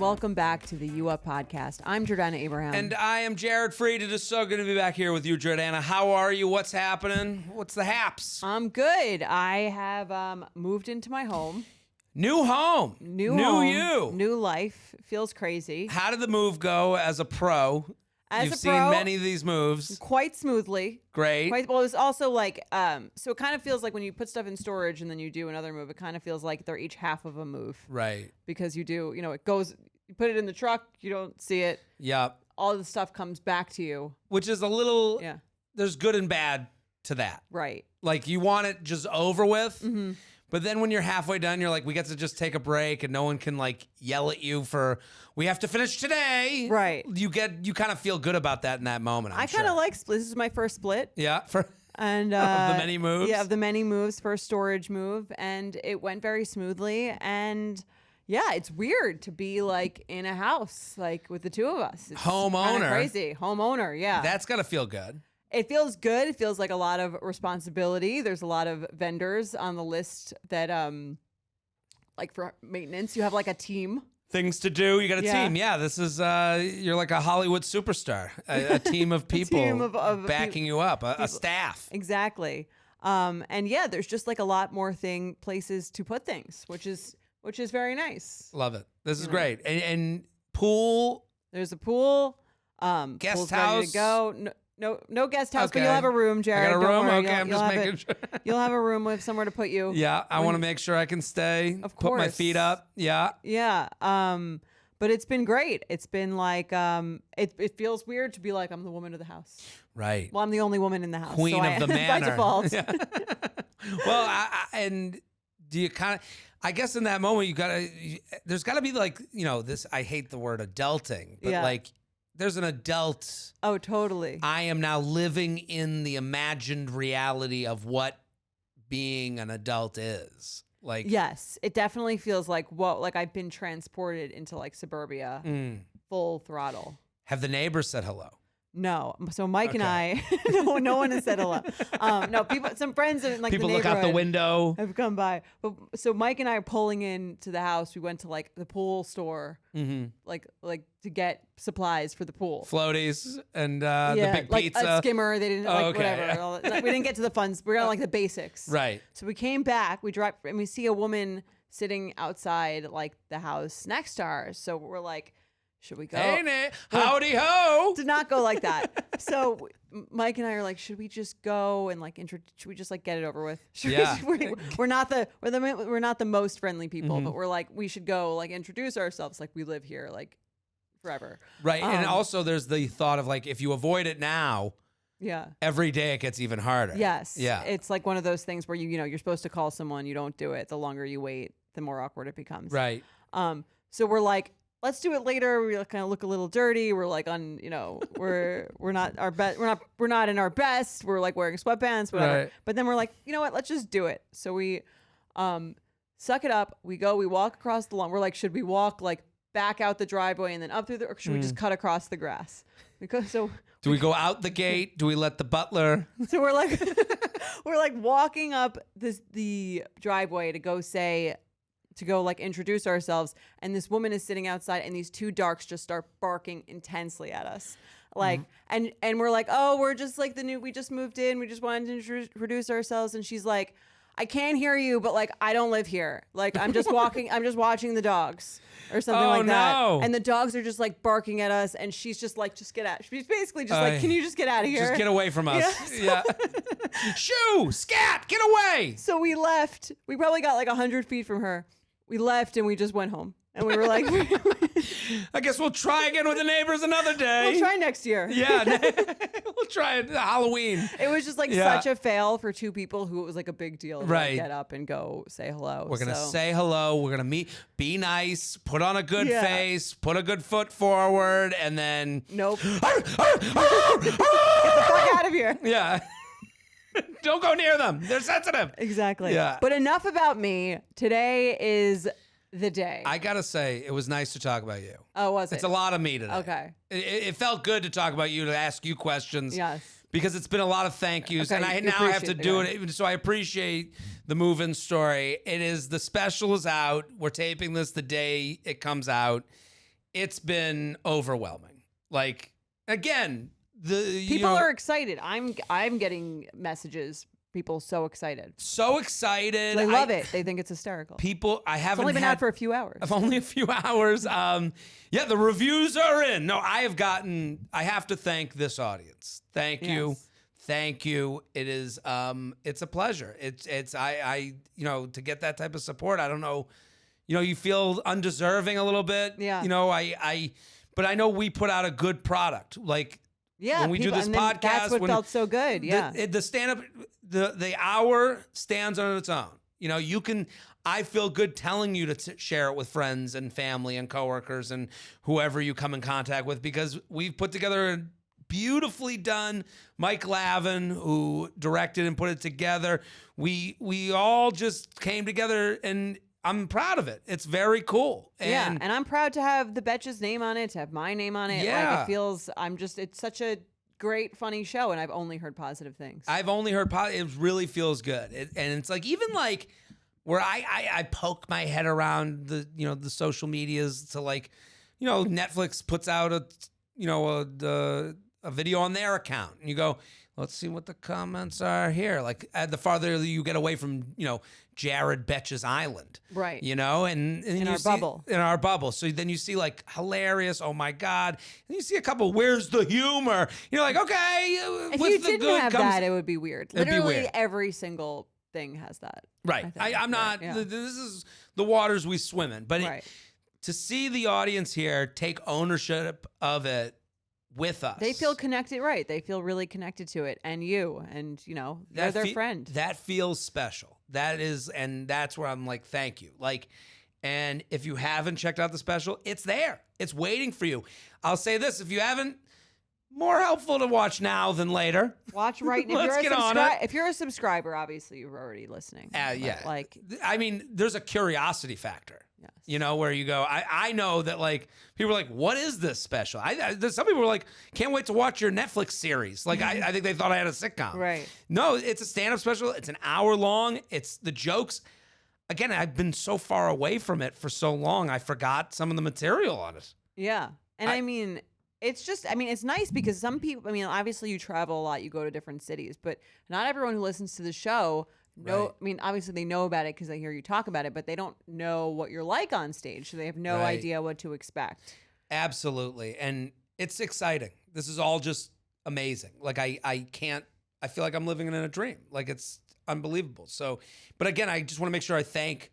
welcome back to the U Up podcast. I'm Jordana Abraham. And I am Jared Fried. It is so good to be back here with you, Jordana. How are you? What's happening? What's the haps? I'm good. I have moved into my home. New home. New home. You. New life. Feels crazy. How did the move go as a pro? You've seen many of these moves. Quite smoothly. Great. Well, it was also like, so it kind of feels like when you put stuff in storage and then you do another move, it kind of feels like they're each half of a move. Right. Because you do, it goes, you put it in the truck, you don't see it. Yep. All the stuff comes back to you. Which is a little, yeah. There's good and bad to that. Right. Like you want it just over with. Mm-hmm. But then when you're halfway done, you're like, we get to just take a break and no one can like yell at you for, we have to finish today. Right. You kind of feel good about that in that moment. I kind of like split. This is my first split. Yeah. And of the many moves. Yeah, of the many moves, first storage move. And it went very smoothly. And yeah, it's weird to be like in a house, like with the two of us. It's homeowner. Crazy. Homeowner. Yeah. That's got to feel good. It feels good. It feels like a lot of responsibility. There's a lot of vendors on the list that, like for maintenance, you have like a team. Things to do. You got a team. Yeah, this is, you're like a Hollywood superstar, a team of people of backing you up, a staff. Exactly. And yeah, there's just like a lot more places to put things, which is very nice. Love it. This is great. And pool. There's a pool. Guest pool's house. ready to go. No guest house, Okay. but you'll have a room, Jared. I got a Don't room? worry. Okay, I'm just making sure. You'll have a room with somewhere to put you. Yeah, I want to make sure I can stay. Of Put my course. feet up. Yeah. Yeah. But it's been great. It's been like, it feels weird to be like, I'm the woman of the house. Right. Well, I'm the only woman in the house. Queen of the manor. By default. Yeah. Well, and do you kind of, I guess in that moment, there's got to be like, this, I hate the word adulting, but like, there's an adult. Oh, totally. I am now living in the imagined reality of what being an adult is. Like, yes, it definitely feels like like I've been transported into like suburbia, full throttle. Have the neighbors said hello? No. So Mike and I, no one has said hello. No, some friends in like people the look out the neighborhood window. have come by. But so Mike and I are pulling into the house. We went to like the pool store, like to get supplies for the pool. Floaties and the big like pizza. a skimmer. They didn't like okay. whatever. Like, we didn't get to the funds. We're on like the basics. Right. So we came back. We drive and we see a woman sitting outside like the house next to ours. So we're like, should we go? Hey, Nate. Howdy ho. Did not go like that. So Mike and I are like, should we just go and like should we just like get it over with? We're not the most friendly people, but we're like, we should go like introduce ourselves, like we live here like forever. Right. And also there's the thought of like, if you avoid it now, every day it gets even harder. Yes. Yeah. It's like one of those things where you're supposed to call someone, you don't do it. The longer you wait, the more awkward it becomes. Right. So we're like, let's do it later. We kind of look a little dirty. We're like we're not our best. We're not in our best. We're like wearing sweatpants, whatever. Right. But then we're like, you know what? Let's just do it. So we, suck it up. We walk across the lawn. We're like, should we walk like back out the driveway and then up through or should we just cut across the grass? Do we go out the gate? Do we let the butler? So we're like walking up the driveway to go like introduce ourselves, and this woman is sitting outside and these two darks just start barking intensely at us, like and we're like, oh, we're just like we just moved in, we just wanted to introduce ourselves, and she's like, I can't hear you, but like I don't live here, like I'm just watching the dogs or something like that. And the dogs are just like barking at us, and she's just like, just get out. She's basically just like, can you just get out of here, just get away from us. Yeah. Shoo, scat, get away. So we left. We probably got like 100 feet from her. We left and we just went home. And we were like, I guess we'll try again with the neighbors another day. We'll try next year. Yeah, we'll try it Halloween. It was just like such a fail for two people who it was like a big deal to like, get up and go say hello. We're going to say hello. We're going to meet, be nice, put on a good face, put a good foot forward, and then... Nope. Get the fuck out of here. Yeah. Don't go near them. They're sensitive. Exactly. Yeah. But enough about me. Today is the day. I got to say, it was nice to talk about you. Oh, was it? It's a lot of me today. Okay. It felt good to talk about you, to ask you questions. Yes. Because it's been a lot of thank yous. Okay, and I you now have to appreciate do it. it. So I appreciate the move-in story. The special is out. We're taping this the day it comes out. it's been overwhelming. Like, again, People are excited. I'm getting messages. People so excited. So excited. They love it. They think it's hysterical. People, I haven't It's only been had, out for a few hours. only a few hours. Yeah, the reviews are in. No, I have to thank this audience. Thank you. Yes. Thank you. It is, it's a pleasure. I to get that type of support, I don't know, you feel undeserving a little bit. Yeah. But I know we put out a good product. Like, Yeah, when we do this podcast, that's what felt so good. Yeah, the stand-up, the hour stands on its own. I feel good telling you to share it with friends and family and coworkers and whoever you come in contact with, because we've put together a beautifully done. Mike Lavin, who directed and put it together, we all just came together, and I'm proud of it. It's very cool. And I'm proud to have the Betches name on it, to have my name on it. Yeah. Like, it feels, it's such a great, funny show, and I've only heard positive things. I've only heard it really feels good. And it's like, even like where I poke my head around the social medias to, like, Netflix puts out a video on their account, and you go, let's see what the comments are here. Like, the farther you get away from, Jared Betch's island. Right. And in you our bubble. In our bubble. So then you see, like, hilarious, oh my God. And you see a couple, where's the humor? You're like, okay. If with you the didn't good have comes, that, it would be weird. It'd be Literally weird. every single thing has that. Right. I'm not, Yeah. this is the waters we swim in. But Right. to see the audience here take ownership of it with us. They feel connected, right? They feel really connected to it, and you're their friend. That feels special. And that's where I'm like, thank you. Like, and if you haven't checked out the special, it's there. It's waiting for you. I'll say this: if you haven't, more helpful to watch now than later. Watch right now. Let's get on it. If you're a subscriber, obviously you're already listening. Yeah. Like, I mean, there's a curiosity factor. yes. Where you go, I know that, like, people are like, what is this special? There's some people are like, can't wait to watch your Netflix series. Like, I think they thought I had a sitcom. Right. No, it's a stand-up special. It's an hour long. It's the jokes. Again, I've been so far away from it for so long, I forgot some of the material on it. Yeah. And I mean, it's just, it's nice because some people, obviously you travel a lot, you go to different cities, but not everyone who listens to the show know. Right. Obviously they know about it because they hear you talk about it, but they don't know what you're like on stage. So they have no Right. idea what to expect. Absolutely. And it's exciting. This is all just amazing. Like, I feel like I'm living in a dream. Like, it's unbelievable. So, but again, I just want to make sure I thank,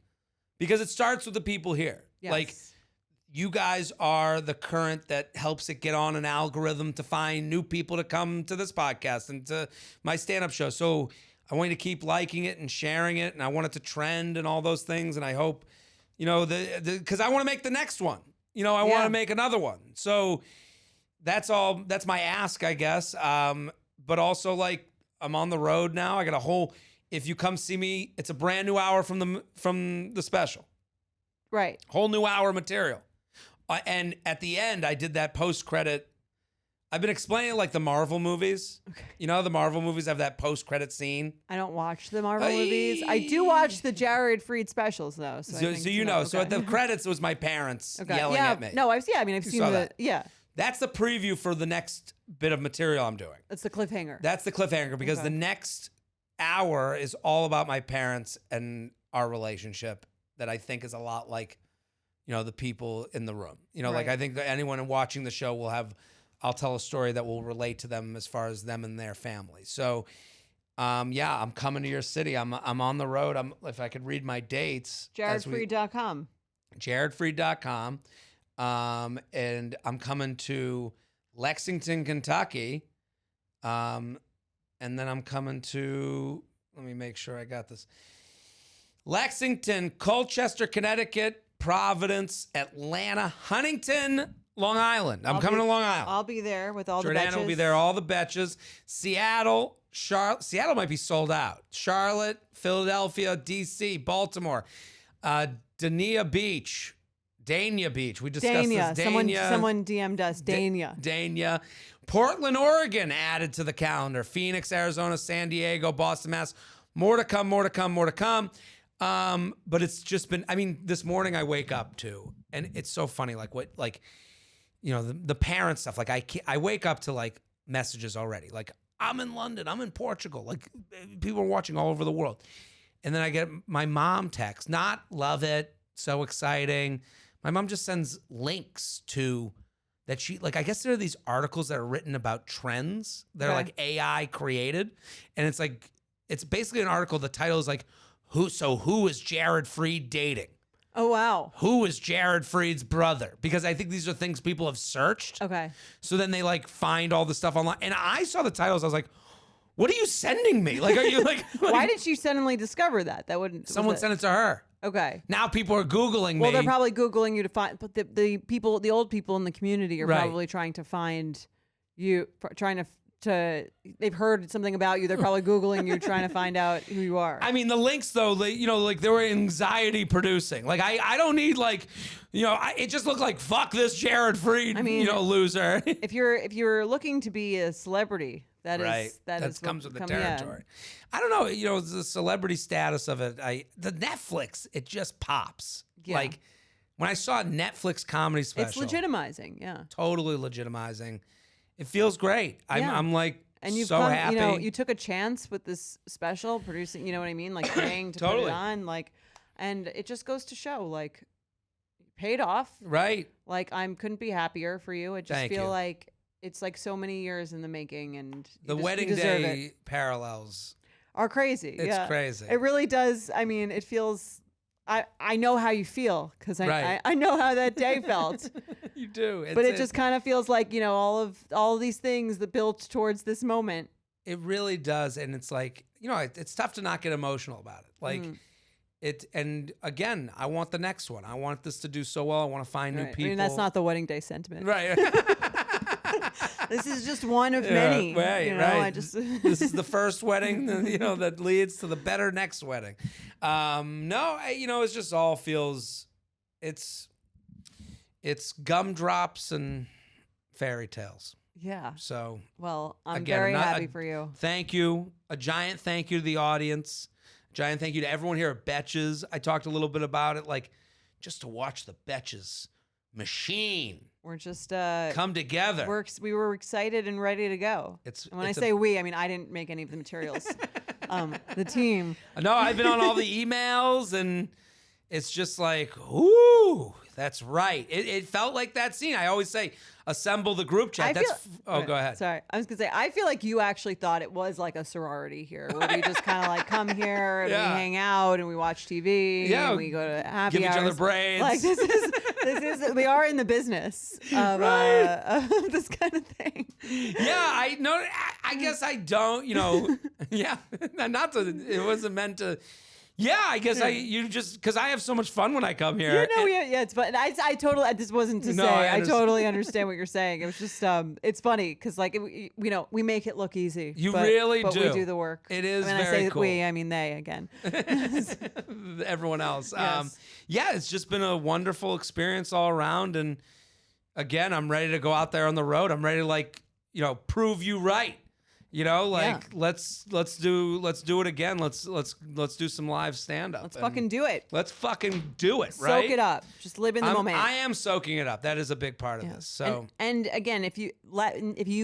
because it starts with the people here. Yes. Like, you guys are the current that helps it get on an algorithm to find new people to come to this podcast and to my stand-up show. So I want you to keep liking it and sharing it, and I want it to trend and all those things. And I hope, because I want to make the next one. I want to make another one. So that's all. That's my ask, I guess. But also, like, I'm on the road now. I got a whole. If you come see me, it's a brand new hour from the special. Right. Whole new hour material. And at the end, I did that post-credit. I've been explaining, like, the Marvel movies. Okay. The Marvel movies have that post-credit scene. I don't watch the Marvel movies. I do watch the Jared Fried specials, though. So Okay. So at the credits, it was my parents yelling at me. No, I've seen that. Yeah. That's the preview for the next bit of material I'm doing. That's the cliffhanger. That's the cliffhanger, because the next hour is all about my parents and our relationship, that I think is a lot like, the people in the room. Like, Right. I think that anyone watching the show I'll tell a story that will relate to them as far as them and their family. So, I'm coming to your city. I'm on the road. If I could read my dates. JaredFree.com. JaredFree.com. And I'm coming to Lexington, Kentucky. And then I'm coming to, let me make sure I got this. Lexington, Colchester, Connecticut, Providence, Atlanta, Huntington, Long Island. I'm coming to Long Island. I'll be there with all the Jordana Betches. will be there, all the Betches. Seattle, Seattle might be sold out. Charlotte, Philadelphia, D.C., Baltimore, Dania Beach. We discussed Dania. this. Dania. Someone DM'd us. Dania. Dania. Portland, Oregon added to the calendar. Phoenix, Arizona, San Diego, Boston, Mass. More to come. But it's just been, this morning I wake up to, and it's so funny, the parent stuff. Like I wake up to like messages already. Like, I'm in London, I'm in Portugal. Like, people are watching all over the world. And then I get my mom text, not love it, so exciting. My mom just sends links to that she, like, I guess there are these articles that are written about trends that are like AI created. And it's like, it's basically an article. The title is like, who is Jared Freed dating? Oh, wow. Who is Jared Freed's brother? Because I think these are things people have searched. Okay. So then they like find all the stuff online. And I saw the titles. I was like, what are you sending me? Like, are you like why did she suddenly discover that? That wouldn't. Someone sent it to her. Okay. Now people are Googling me. Well, they're probably Googling you to find, but the old people in the community are probably trying to find you, trying to they've heard something about you. They're probably Googling you, trying to find out who you are. I mean, the links though, like they were anxiety producing. Like I don't need like, it just looked like fuck this Jared Freed, loser. if you're looking to be a celebrity, that comes with the territory. I don't know, the celebrity status of it. The Netflix, it just pops. Yeah. Like when I saw a Netflix comedy special, it's legitimizing. Yeah, totally legitimizing. It feels great. I'm like, and you've so happy. You took a chance with this special producing. You know what I mean? Like paying to totally. put it on. Like, and it just goes to show, like, paid off. Right. Like couldn't be happier for you. I just Thank feel you. like it's like so many years in the making, and the wedding day parallels are crazy. It's crazy. It really does. I mean, it feels. I know how you feel because I know how that day felt. You do. But it just kind of feels like, all of these things that built towards this moment. It really does. And it's like, it's tough to not get emotional about it. Like and again, I want the next one. I want this to do so well. I want to find new people. I mean, that's not the wedding day sentiment. Right. This is just one of many. Right. This is the first wedding, that leads to the better next wedding. It's just all feels, it's gumdrops and fairy tales. Yeah. So, well, I'm very happy for you. Thank you. A giant thank you to the audience. Giant thank you to everyone here at Betches. I talked a little bit about it, like just to watch the Betches machine. We're just come together. We were excited and ready to go. When I say we, I mean I didn't make any of the materials. The team. No, I've been on all the emails, and it's just like, ooh, that's right. It felt like that scene. I always say, assemble the group chat. Go ahead. Sorry, I was gonna say, I feel like you actually thought it was like a sorority here, where we just kind of like come here and we hang out and we watch TV. And we go to happy hours. Give each other braids. Like this is we are in the business of, of this kind of thing. Yeah, I know. I guess I don't. Yeah, it wasn't meant to. Yeah, I guess because I have so much fun when I come here. It's fun. I totally, this wasn't to say, I totally understand what you're saying. It was just, it's funny because like, we make it look easy. Really but do. we do the work. It is when very I say cool. we, I mean they again. Everyone else. Yes. It's just been a wonderful experience all around. And again, I'm ready to go out there on the road. I'm ready to prove you right. Let's do it again. Let's do some live stand up. Let's fucking do it. Let's fucking do it, right? Soak it up. Just live in the moment. I am soaking it up. That is a big part of this. So and again, if you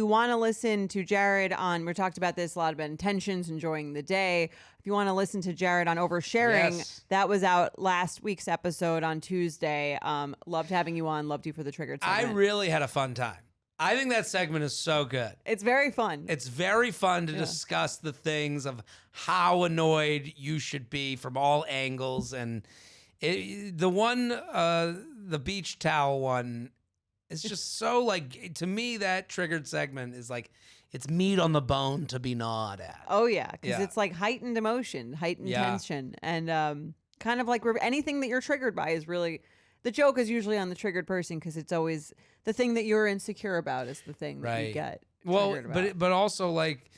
want to listen to Jared on, we talked about this a lot about intentions, enjoying the day. If you want to listen to Jared on oversharing, that was out last week's episode on Tuesday. Loved having you on. Loved you for the triggered segment. I really had a fun time. I think that segment is so good. It's very fun. It's very fun to discuss the things of how annoyed you should be from all angles. And the beach towel one is just so like, to me, that triggered segment is like, it's meat on the bone to be gnawed at. Oh, yeah. Because it's like heightened emotion, heightened tension. And kind of like anything that you're triggered by is really... The joke is usually on the triggered person because it's always the thing that you're insecure about is the thing that you get triggered about. But also like,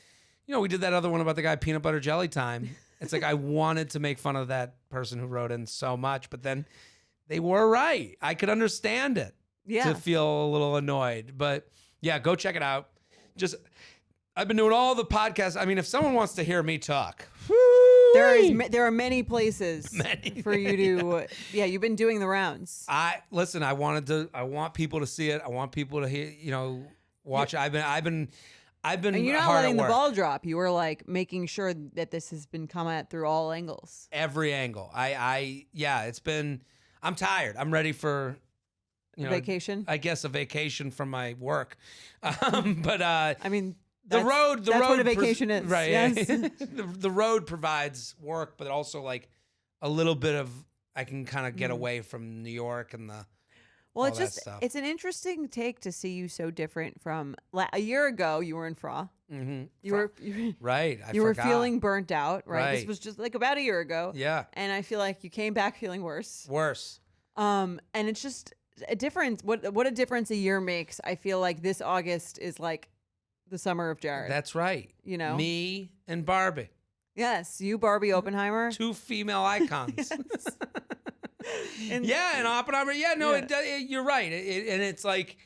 we did that other one about the guy peanut butter jelly time. It's like I wanted to make fun of that person who wrote in so much, but then they were right. I could understand it to feel a little annoyed. But yeah, go check it out. I've been doing all the podcasts. I mean, if someone wants to hear me talk, there are many places for you to. Yeah, you've been doing the rounds. I want people to see it. I want people to hear. Watch. I've been. And you're not hard letting at the work. ball drop. You were like making sure that this has been come at through all angles. Every angle. It's been. I'm tired. I'm ready for. Vacation. I guess a vacation from my work. But I mean. The road. That's what a vacation is. Right. Yes. the road provides work, but also like a little bit of I can kind of get away from New York and the. Well, it's an interesting take to see you so different from a year ago. You were in Fra. Mm-hmm. You were right. You were feeling burnt out. Right. This was just like about a year ago. Yeah. And I feel like you came back feeling worse. And it's just a difference. What a difference a year makes. I feel like this August is like the summer of Jared. That's right. Me and Barbie. Yes, you, Barbie Oppenheimer. 2 female icons. And Oppenheimer. Yeah, no, you're right. And it's like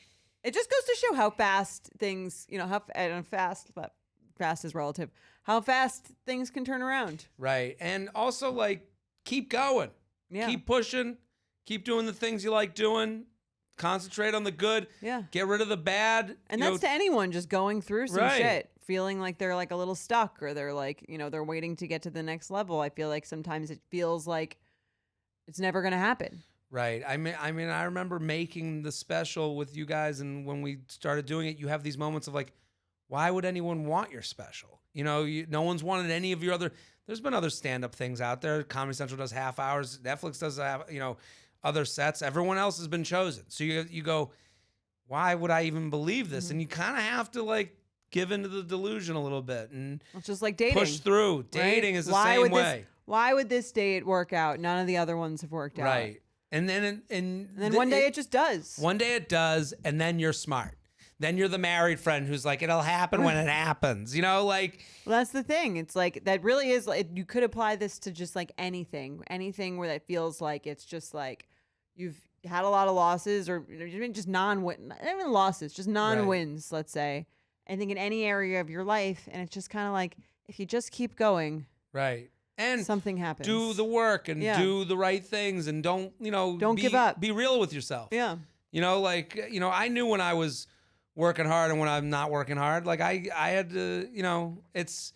it just goes to show how fast things, but fast is relative. How fast things can turn around. Right, and also like keep going. Yeah, keep pushing. Keep doing the things you like doing. Concentrate on the good. Yeah. Get rid of the bad. And that's to anyone just going through some shit, feeling like they're like a little stuck or they're like, they're waiting to get to the next level. I feel like sometimes it feels like it's never going to happen. Right. I mean, I remember making the special with you guys, and when we started doing it, you have these moments of like, why would anyone want your special? No one's wanted any of your other. There's been other stand-up things out there. Comedy Central does half hours. Netflix does other sets. Everyone else has been chosen. So you go, why would I even believe this? And you kind of have to like give into the delusion a little bit and it's just like dating. Push through. Dating is the same way. Why would this date work out? None of the other ones have worked out. Right. And then one day it just does. One day it does, and then you're smart. Then you're the married friend who's like, it'll happen when it happens. Well, that's the thing. It's like that really is like you could apply this to just like anything where that feels like it's just like you've had a lot of losses or just non-win, not even losses, just non-wins, let's say. I think in any area of your life, and it's just kind of like if you just keep going, right, and something happens. Do the work and do the right things, and don't give up. Be real with yourself. Yeah, I knew when I was working hard and when I'm not working hard. Like I had to, it's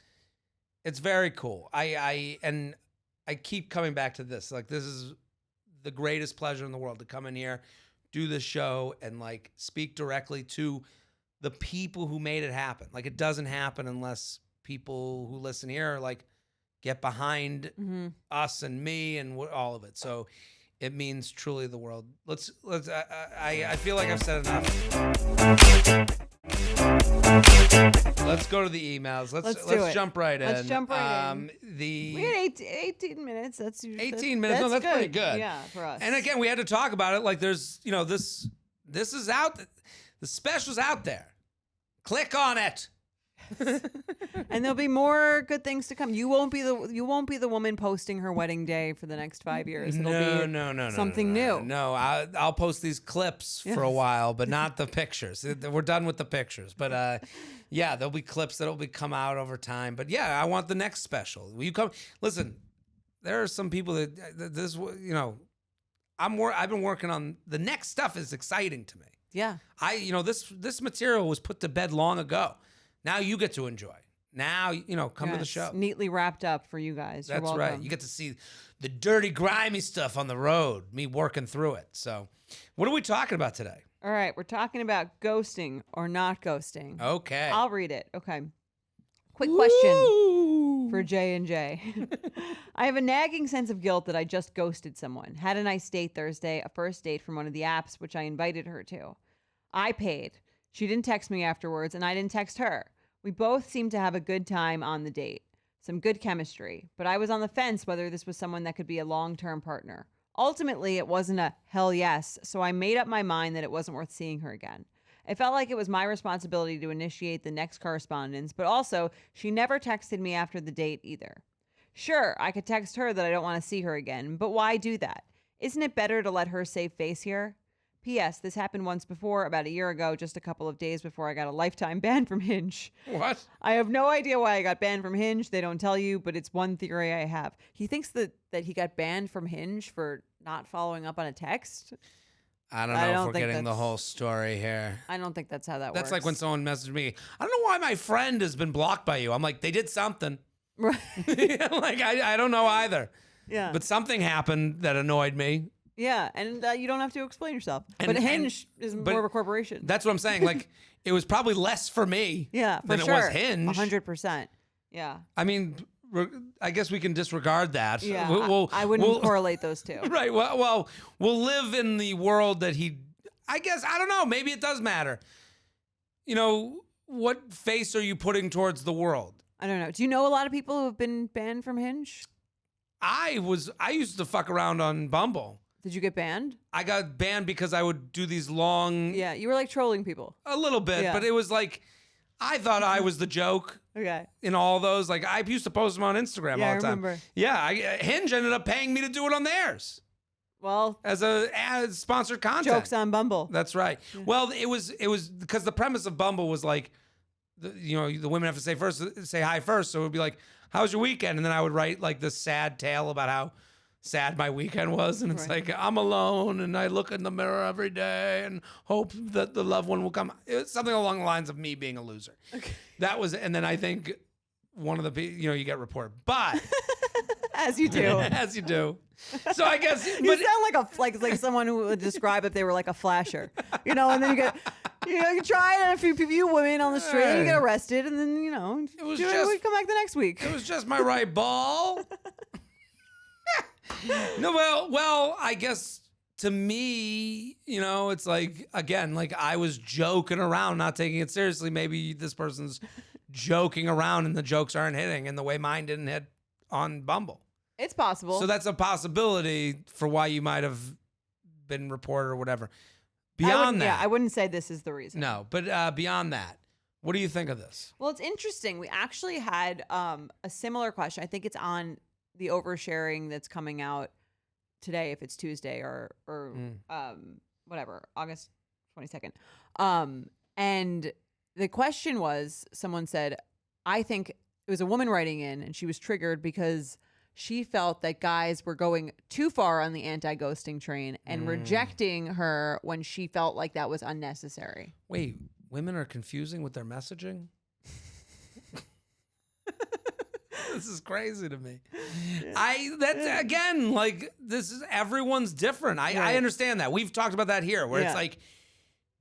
very cool. I keep coming back to this. Like this is the greatest pleasure in the world to come in here, do this show, and like speak directly to the people who made it happen. Like it doesn't happen unless people who listen here like get behind us and me and all of it. So it means truly the world. I feel like I've said enough. Let's go to the emails. Let's jump right in. Let's jump right in. We had 18 minutes. That's 18 minutes. No, that's good. Pretty good. Yeah, for us. And again, we had to talk about it. Like there's, this is out. The special's out there. Click on it. And there'll be more good things to come. You won't be the woman posting her wedding day for the next 5 years. It'll be something new. No, I'll post these clips for a while, but not the pictures. We're done with the pictures. But there'll be clips that'll come out over time. But yeah, I want the next special. Will you come? Listen, there are some people that this, I've been working on the next stuff is exciting to me. Yeah. This material was put to bed long ago. Now you get to enjoy. Now, come to the show. Neatly wrapped up for you guys. That's right. You get to see the dirty, grimy stuff on the road, me working through it. So what are we talking about today? All right. We're talking about ghosting or not ghosting. Okay. I'll read it. Okay. Quick question for J&J. I have a nagging sense of guilt that I just ghosted someone. Had a nice date Thursday, a first date from one of the apps, which I invited her to. I paid. She didn't text me afterwards, and I didn't text her. We both seemed to have a good time on the date, some good chemistry, but I was on the fence whether this was someone that could be a long-term partner. Ultimately, it wasn't a hell yes, so I made up my mind that it wasn't worth seeing her again. It felt like it was my responsibility to initiate the next correspondence, but also, she never texted me after the date either. Sure, I could text her that I don't want to see her again, but why do that? Isn't it better to let her save face here? P.S. This happened once before, about a year ago, just a couple of days before I got a lifetime ban from Hinge. What? I have no idea why I got banned from Hinge. They don't tell you, but it's one theory I have. He thinks that he got banned from Hinge for not following up on a text. I don't know if we're getting the whole story here. I don't think that's how that works. That's like when someone messaged me, I don't know why my friend has been blocked by you. I'm like, they did something. Right. Like, I don't know either. Yeah. But something happened that annoyed me. Yeah, and you don't have to explain yourself. But Hinge is more of a corporation. That's what I'm saying. Like, it was probably less for me than it was Hinge. 100%. Yeah. I mean, I guess we can disregard that. Yeah, I wouldn't correlate those two. Right. Well, we'll live in the world that I guess, I don't know. Maybe it does matter. You know, what face are you putting towards the world? I don't know. Do you know a lot of people who have been banned from Hinge? I used to fuck around on Bumble. Did you get banned? I got banned because I would do these long... Yeah, you were like trolling people. A little bit, but it was like, I thought I was the joke. Okay. In all those. Like, I used to post them on Instagram all the time. I remember. Yeah, Hinge ended up paying me to do it on theirs. Well, as sponsored content. Jokes on Bumble. That's right. Yeah. Well, it was because the premise of Bumble was like, the women have to say hi first. So it would be like, "How was your weekend?" And then I would write like this sad tale about how sad my weekend was, and it's like, I'm alone and I look in the mirror every day and hope that the loved one will come. It's something along the lines of me being a loser. Okay. That was, and then I think one of the you get reported, but as you do, as you do. So I guess you sound like someone who would describe if they were like a flasher, and then you get. You try it on a few women on the street, and you get arrested, and then it was we come back the next week. It was just my right ball. No, well, I guess to me, it's like, again, like I was joking around, not taking it seriously. Maybe this person's joking around and the jokes aren't hitting in the way mine didn't hit on Bumble. It's possible. So that's a possibility for why you might have been reported or whatever. Beyond that. Yeah, I wouldn't say this is the reason. No, but beyond that, what do you think of this? Well, it's interesting. We actually had a similar question. I think it's on the oversharing that's coming out today, if it's Tuesday or whatever, August 22nd. And the question was, someone said, I think it was a woman writing in, and she was triggered because she felt that guys were going too far on the anti-ghosting train and rejecting her when she felt like that was unnecessary. Wait, women are confusing with their messaging? This is crazy to me. Again, like, this is, everyone's different. I understand that. We've talked about that here, where it's like,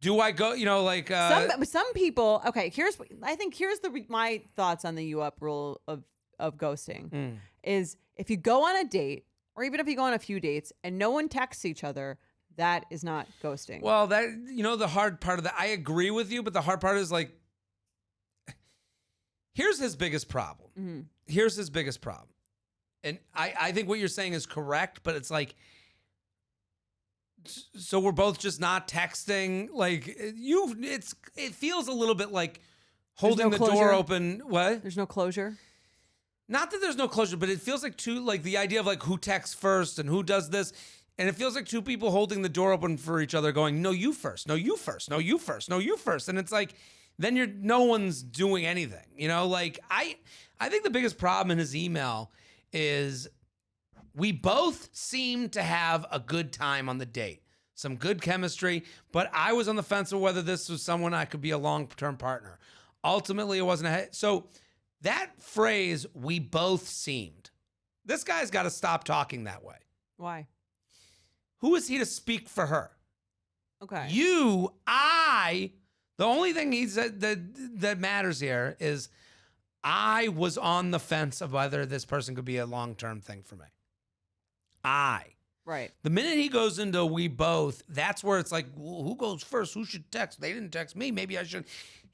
do I go, like... some people, okay, here's my thoughts on the U-Up rule of ghosting is if you go on a date, or even if you go on a few dates, and no one texts each other, that is not ghosting. Well, that, the hard part of that, I agree with you, but the hard part is like, here's his biggest problem. Mm-hmm. Here's his biggest problem. And I think what you're saying is correct, but it's like, so we're both just not texting. Like, it feels a little bit like holding the door open. What? There's no closure? Not that there's no closure, but it feels like the idea of like who texts first and who does this. And it feels like two people holding the door open for each other going, no, you first, no, you first, no, you first, no, you first. And it's like, then no one's doing anything, like I think the biggest problem in his email is we both seem to have a good time on the date, some good chemistry, but I was on the fence of whether this was someone I could be a long-term partner. Ultimately, it wasn't so that phrase, we both seemed, this guy's got to stop talking that way. Why? Who is he to speak for her? Okay. The only thing he said that matters here is I was on the fence of whether this person could be a long-term thing for me. Right. The minute he goes into we both, that's where it's like, well, who goes first? Who should text? They didn't text me. Maybe I should.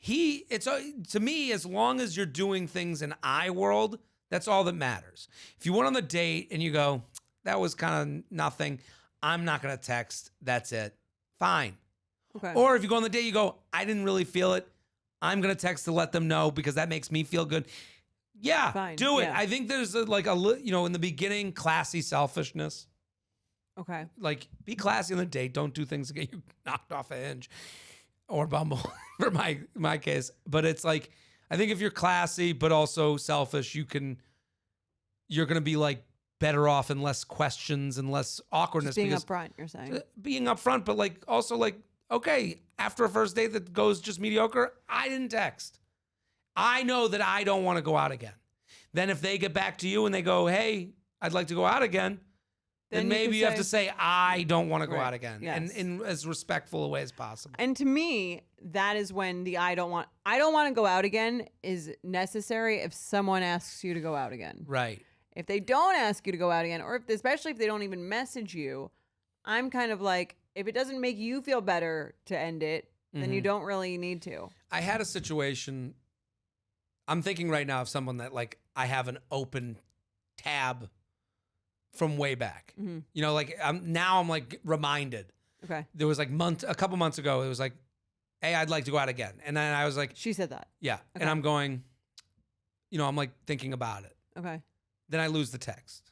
To me, as long as you're doing things in I world, that's all that matters. If you went on the date and you go, that was kind of nothing, I'm not going to text. That's it. Fine. Okay. Or if you go on the date, you go, I didn't really feel it. I'm going to text to let them know because that makes me feel good. Yeah, fine. Do it. Yeah. I think there's in the beginning, classy selfishness. Okay. Like, be classy on the date. Don't do things to get you knocked off a Hinge or Bumble for my case. But it's like, I think if you're classy but also selfish, you're gonna be like better off and less questions and less awkwardness. Just being because upfront, you're saying. being upfront, but like also like, okay, after a first date that goes just mediocre, I didn't text. I know that I don't want to go out again. Then if they get back to you and they go, hey, I'd like to go out again, then maybe you have to say, I don't want to go out again. Yes. And in as respectful a way as possible. And to me, that is when the I don't want to go out again is necessary if someone asks you to go out again. Right. If they don't ask you to go out again, or especially if they don't even message you, I'm kind of like, if it doesn't make you feel better to end it, then you don't really need to. I had a situation. I'm thinking right now of someone that like I have an open tab from way back. You know, like I'm like reminded. Okay. There was like a couple months ago, it was like, hey, I'd like to go out again. And then I was like, She said that. yeah. Okay. And I'm going, you know, I'm like thinking about it. Okay. Then I lose the text.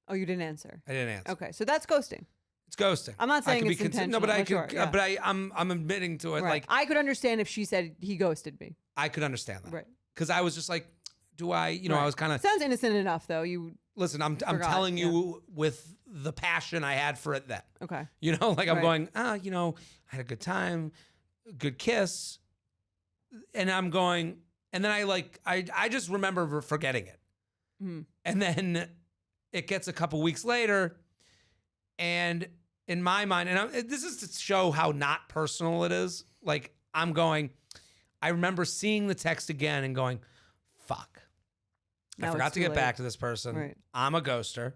Oh, you didn't answer. I didn't answer. Okay. So that's ghosting. It's ghosting. I'm not saying I could it's be intentional. No, but I but could. sure, yeah. But I'm admitting to it. Right. Like I could understand if she said he ghosted me. I could understand that. Right. Because I was just like, do I? You know, Right. I was kind of. Sounds innocent enough, though. You Listen, I'm forgot, telling you with the passion I had for it then. okay? You know, like I'm Right. going, you know, I had a good time, good kiss, and I'm going, and then I just remember forgetting it, and then it gets a couple weeks later, and in my mind, and this is to show how not personal it is. Like I'm going, I remember seeing the text again and going, fuck. Now I forgot it's to too get late. back to this person. Right. I'm a ghoster.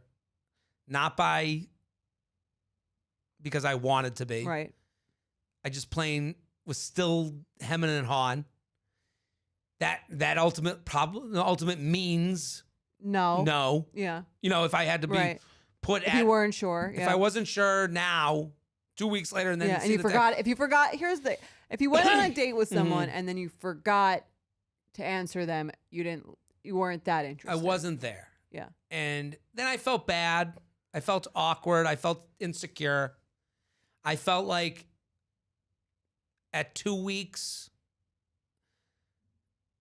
Not because I wanted to be. Right. I just plain was still hemming and hawing. That ultimate means No. no. Yeah. You know, if I had to be Right. put If at, you weren't sure. if Yeah. I wasn't sure now, 2 weeks later, and then yeah, you and see you the forgot. If you forgot, if you went on a date with someone and then you forgot to answer them, you weren't that I interested. wasn't there. Yeah. And then I felt bad. I felt awkward. I felt insecure. I felt like at 2 weeks,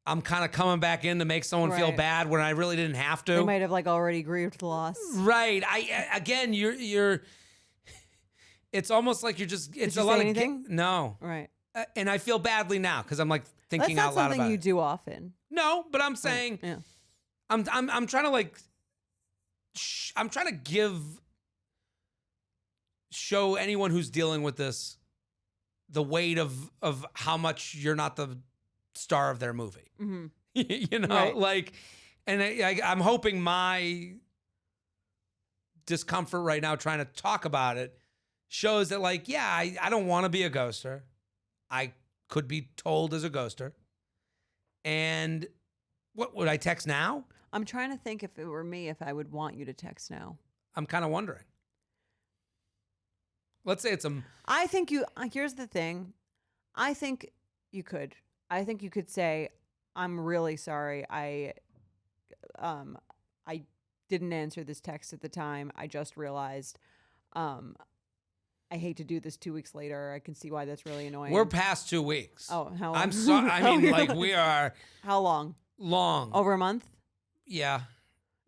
I'm kind of coming back in to make someone feel Right. bad when I really didn't have to. They might have like already grieved the loss. Right. You're it's almost like you're just, it's you a say lot anything? of, no. Right. And I feel badly now because I'm like thinking That's out not loud something about you it. do often. No, but I'm saying, Yeah. I'm trying to like, I'm trying to show anyone who's dealing with this the weight of how much you're not the star of their movie. Mm-hmm. You know, Right. like, and I'm hoping my discomfort right now trying to talk about it shows that like, yeah, I don't want to be a ghoster. I could be told as a ghoster. And what would I text now? I'm trying to think if it were me, if I would want you to text now. I'm kind of wondering. Let's say it's I think here's the thing. I think you could. I think you could say, I'm really sorry. I didn't answer this text at the time. I just realized. I hate to do this 2 weeks later. I can see why that's really annoying. we're past 2 weeks. how long? I'm sorry. I mean, like we are How long? long. Over a month? Yeah.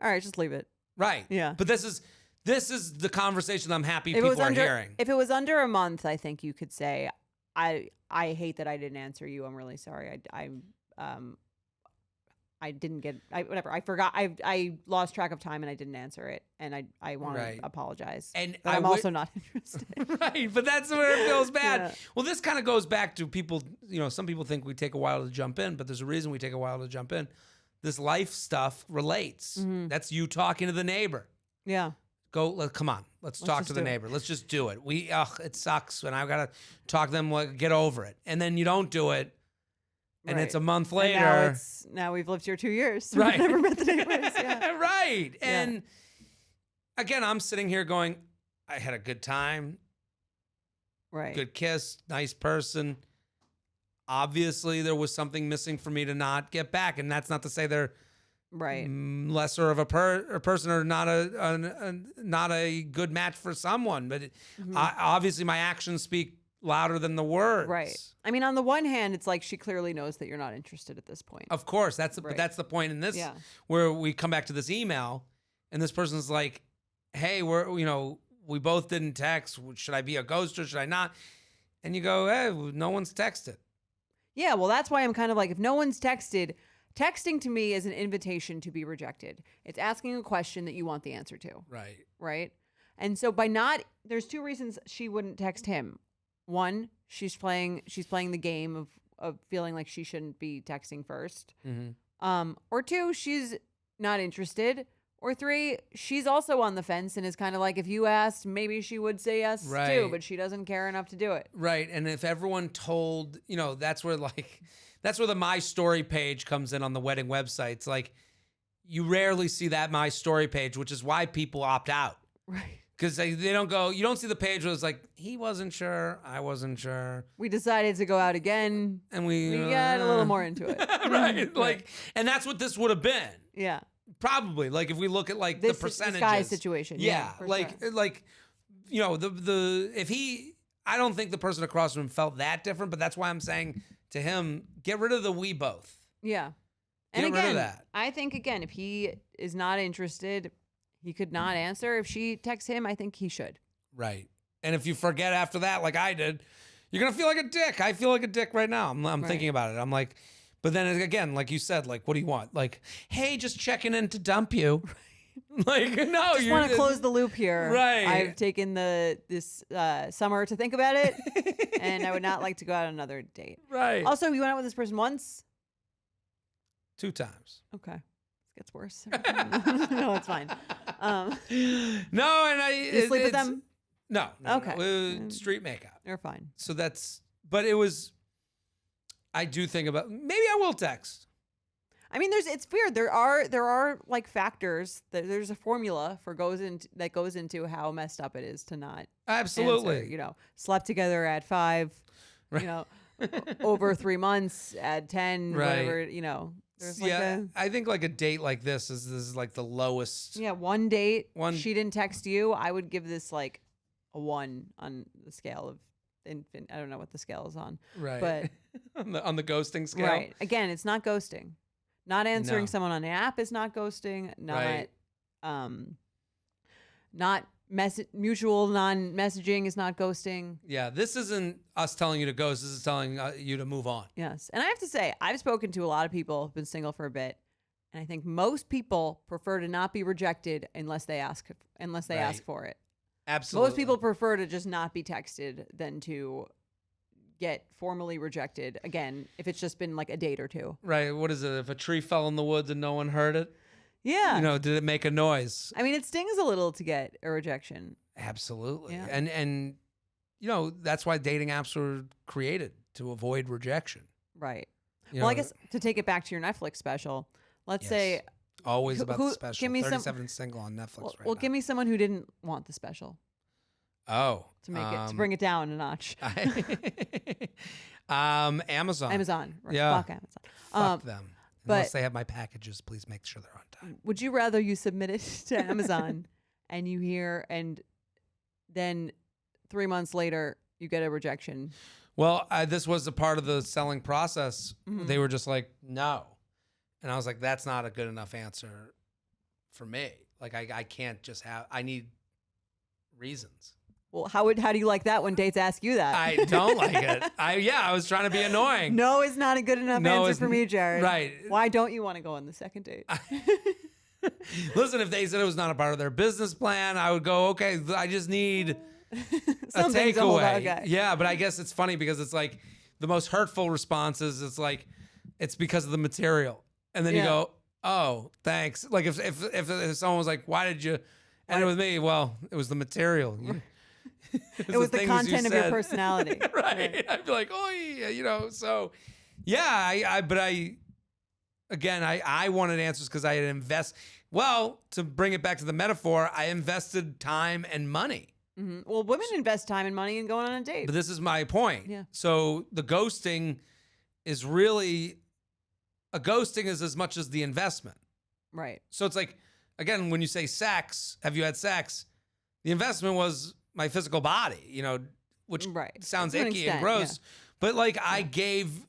All right, just leave it. Right. Yeah. But this is the conversation I'm happy If it was people are under, hearing. if it was under a month, I think you could say, I hate that I didn't answer you. I'm really sorry. I didn't get whatever. I forgot. I lost track of time and I didn't answer it, and I want Right. to apologize. And but I'm would- also not interested. Right, but that's where it feels bad. Yeah. Well, this kind of goes back to people, you know, some people think we take a while to jump in, but there's a reason we take a while to jump in. This life stuff relates. Mm-hmm. That's you talking to the neighbor. Yeah. Come on, let's talk just to the do it. neighbor. Let's just do it. It sucks, and I've got to talk to them, like, get over it. And then you don't do it, and Right. it's a month And later. now we've lived here 2 years. Right. We've never met the neighbors. Yeah. Right. Yeah. And again, I'm sitting here going, I had a good time, Right. good kiss, nice person. Obviously, there was something missing for me to not get back. And that's not to say they're Right. lesser of a person or not a good match for someone. But obviously, my actions speak louder than the words. Right. I mean, on the one hand, it's like she clearly knows that you're not interested at this point. Of course, but that's the point in this, where we come back to this email, and this person's like, "Hey, we both didn't text. Should I be a ghost or should I not?" And you go, "Hey, no one's texted." Yeah, well, that's why I'm kind of like, if no one's texted, texting to me is an invitation to be rejected. It's asking a question that you want the answer to. Right. Right. And so there's two reasons she wouldn't text him. One, she's playing the game of feeling like she shouldn't be texting first. Or two, she's not interested. Or three, she's also on the fence and is kind of like, if you asked, maybe she would say yes too, but she doesn't care enough to do it. Right. And if everyone told, that's where the My Story page comes in on the wedding websites. Like, you rarely see that My Story page, which is why people opt out. Right. Because they don't go, you don't see the page where it's like, he wasn't sure, I wasn't sure. We decided to go out again. And we got a little more into it. Right. Like, and that's what this would have been. Yeah. Probably. Like, if we look at like the percentages. This guy's situation. Yeah. For like, I don't think the person across from him felt that different, but that's why I'm saying to him, get rid of the we both. Yeah. And get rid of that. I think, again, if he is not interested, he could not answer. If she texts him, I think he should. Right. And if you forget after that, like I did, you're going to feel like a dick. I feel like a dick right now. I'm thinking about it. I'm like, but then again, like you said, like, what do you want? Like, hey, just checking in to dump you. Like, no, you want to close the loop here. Right. I've taken this summer to think about it, and I would not like to go out on another date. Right. Also, you went out with this person once? 2 times. Okay. It gets worse. No, it's fine. No, and you sleep with them? No. Okay. No. Street makeout. You're fine. So but it was, I do think about, maybe I will text. I mean, it's weird. There are like factors. There's a formula that goes into how messed up it is to not Absolutely answer. Slept together at 5. Right. Over 3 months at 10. Right. Whatever. There's like I think like a date like this is like the lowest. Yeah, one date. She didn't text you. I would give this like a 1 on the scale of infant. I don't know what the scale is on. Right. But on the ghosting scale. Right. Again, it's not ghosting. Not answering someone on an app is not ghosting. Not mutual non-messaging is not ghosting. Yeah, this isn't us telling you to ghost. This is telling you to move on. Yes. And I have to say, I've spoken to a lot of people who've been single for a bit, and I think most people prefer to not be rejected unless they ask for it. Absolutely. Most people prefer to just not be texted than to get formally rejected, again, if it's just been like a date or 2. Right. What is it? If a tree fell in the woods and no one heard it? Yeah. Did it make a noise? I mean, it stings a little to get a rejection. Absolutely. Yeah. And that's why dating apps were created, to avoid rejection. Right. Well, I guess to take it back to your Netflix special, let's say always about the special. Give me 37 Single on Netflix well, give me someone who didn't want the special. Oh. To make it, to bring it down a notch. Amazon. Amazon. Right. Yeah. Fuck Amazon. Fuck them. Unless they have my packages, please make sure they're on time. Would you rather you submit it to Amazon and then 3 months later you get a rejection? Well, this was a part of the selling process. Mm-hmm. They were just like, no. And I was like, that's not a good enough answer for me. Like, I can't just I need reasons. Well, how do you like that when dates ask you that? I don't like it. I was trying to be annoying. No is not a good enough answer for me, Jared. Right. Why don't you want to go on the second date? Listen, if they said it was not a part of their business plan, I would go, okay, I just need a takeaway. Okay. Yeah, but I guess it's funny because it's like the most hurtful responses, it's like, it's because of the material. And then you go, oh, thanks. Like if someone was like, why did you end it with me? Well, it was the material. It was the content of your personality. Right. I'd be like, oh, yeah, so yeah, I wanted answers because I had to bring it back to the metaphor, I invested time and money. Mm-hmm. Well, women invest time and money in going on a date. But this is my point. Yeah. So the ghosting is really, a ghosting is as much as the investment. Right. So it's like, again, when you say sex, have you had sex? The investment was my physical body, which Right. sounds To an icky and extent, gross. yeah. But like I gave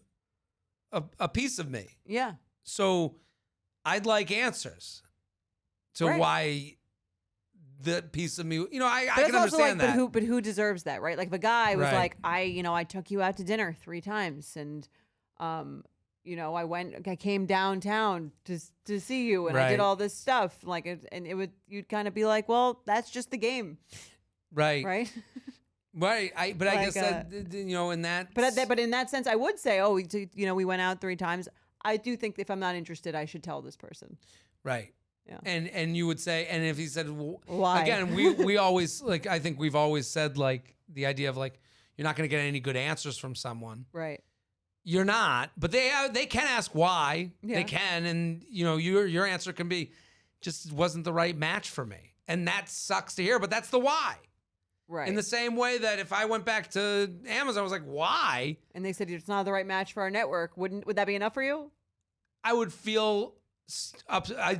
a piece of me. Yeah. So I'd like answers to Right. why the piece of me, I But can it's also understand like, that. but who deserves that, right? Like if a guy was Right. like, I took you out to dinner 3 times and, I came downtown to see you and I did Right. all this stuff. Like, you'd kind of be like, well, that's just the game, Right. right? Right. I Like, guess that, in that. But in that sense, I would say, oh, we went out 3 times. I do think if I'm not interested, I should tell this person. Right. Yeah. And you would say, and if he said, Why? again, we always, like, I think we've always said, like, the idea of, like, you're not going to get any good answers from someone. Right. You're not, but they can ask why. Yeah. They can, and, your answer can be, just wasn't the right match for me. And that sucks to hear, but that's the why. Right. In the same way that if I went back to Amazon, I was like, why? And they said it's not the right match for our network. Would that be enough for you? I would feel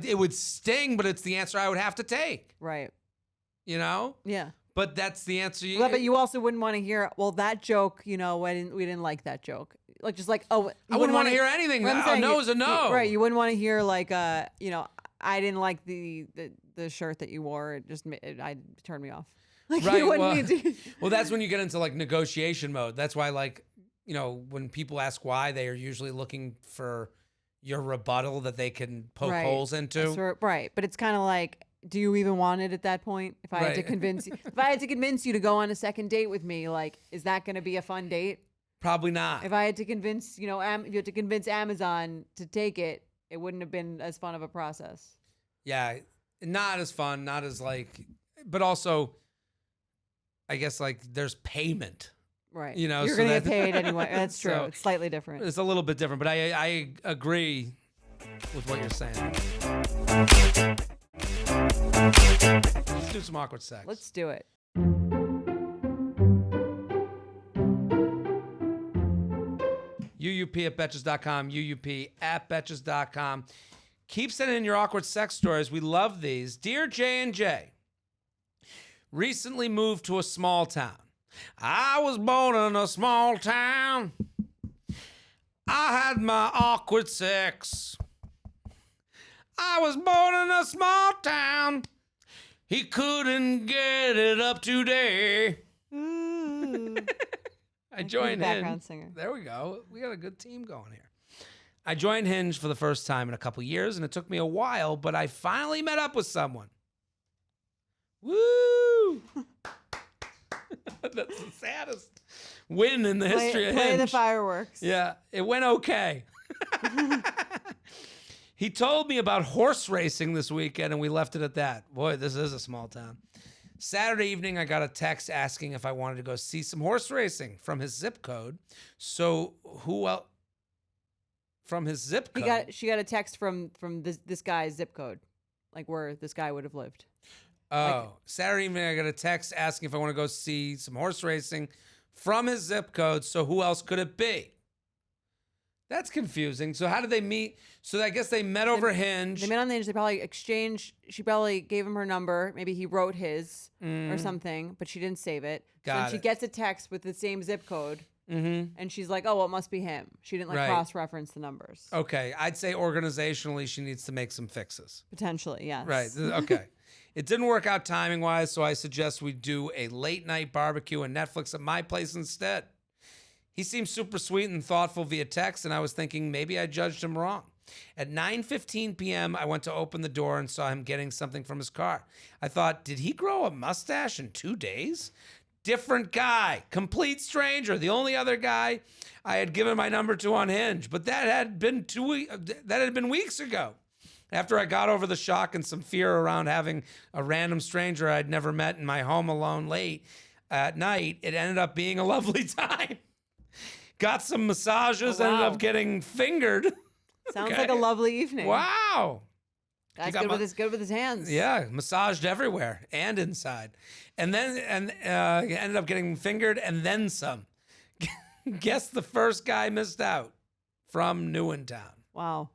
it would sting, but it's the answer I would have to take. Right. Yeah. But that's the answer. But you also wouldn't want to hear, well, that joke, we didn't like that joke. Like, just like, oh, I wouldn't want to hear anything. What I'm A saying, no is a no. Right. You wouldn't want to hear like, I didn't like the shirt that you wore. I turned me off. Like, Right. you wouldn't need to. Well, that's when you get into like negotiation mode. That's why, like, when people ask why, they are usually looking for your rebuttal that they can poke Right. holes into. Right. But it's kind of like, do you even want it at that point? If I had to Right. convince you, if I had to convince you to go on a second date with me, like, is that going to be a fun date? Probably not. If I had to convince, if you had to convince Amazon to take it, it wouldn't have been as fun of a process. Yeah. Not as fun, not as like, but also, I guess, like, there's payment. Right. You're You're going to get paid anyway. That's true. So, it's slightly different. It's a little bit different, but I agree with what you're saying. Let's do some awkward sex. Let's do it. UUP at Betches.com, UUP at Betches.com. Keep sending in your awkward sex stories. We love these. Dear J&J, recently moved to a small town. I was born in a small town. I had my awkward sex. I was born in a small town. He couldn't get it up today. Ooh. I joined background Hinge. singer. There we go. We got a good team going here. I joined Hinge for the first time in a couple years, and it took me a while, but I finally met up with someone. Woo! That's the saddest win in the history of Hinge. Play the fireworks. Yeah, it went okay. He told me about horse racing this weekend, and we left it at that. Boy, this is a small town. Saturday evening, I got a text asking if I wanted to go see some horse racing from his zip code. So who else? From his zip code? She got a text from this guy's zip code, like where this guy would have lived. Oh, Saturday evening, I got a text asking if I want to go see some horse racing from his zip code. So who else could it be? That's confusing. So how did they meet? So I guess they met over Hinge. They met on the Hinge. They probably exchanged. She probably gave him her number. Maybe he wrote his or something, but she didn't save it. Got so she it. gets a text with the same zip code, and she's like, "Oh, well, it must be him." She didn't Right. cross-reference the numbers. Okay, I'd say organizationally, she needs to make some fixes. Potentially, yes. Right. Okay. It didn't work out timing wise, so I suggest we do a late night barbecue and Netflix at my place instead. He seemed super sweet and thoughtful via text, and I was thinking maybe I judged him wrong. At 9:15 p.m., I went to open the door and saw him getting something from his car. I thought, did he grow a mustache in 2 days? Different guy, complete stranger. The only other guy I had given my number to on Hinge, but that had been weeks ago. After I got over the shock and some fear around having a random stranger I'd never met in my home alone late at night, it ended up being a lovely time. Got some massages, Oh, wow. ended up getting fingered. Sounds Okay. like a lovely evening. Wow. Guy's got good with his hands. Yeah, massaged everywhere and inside. And then ended up getting fingered and then some. Guess the first guy missed out from Newentown. Wow.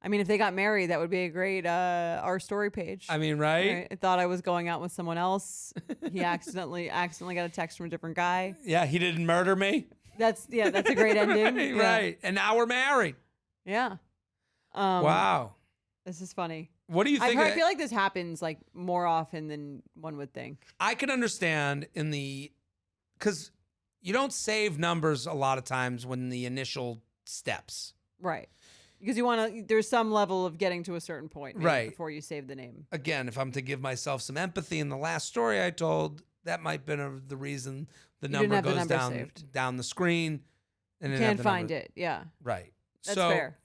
I mean, if they got married, that would be a great our story page. I mean, right? Right? I thought I was going out with someone else. He accidentally got a text from a different guy. Yeah, he didn't murder me. That's a great ending. Right, Yeah. right. And now we're married. Yeah. Wow. This is funny. What do you think? I feel like this happens like more often than one would think. I can understand because you don't save numbers a lot of times when the initial steps. Right. Because you want to, there's some level of getting to a certain point maybe, Right. before you save the name. Again, if I'm to give myself some empathy in the last story I told, that might have been the reason the You didn't number have the goes number saved. down the screen. And You didn't have can't the find number. it. Yeah. Right. That's so, fair.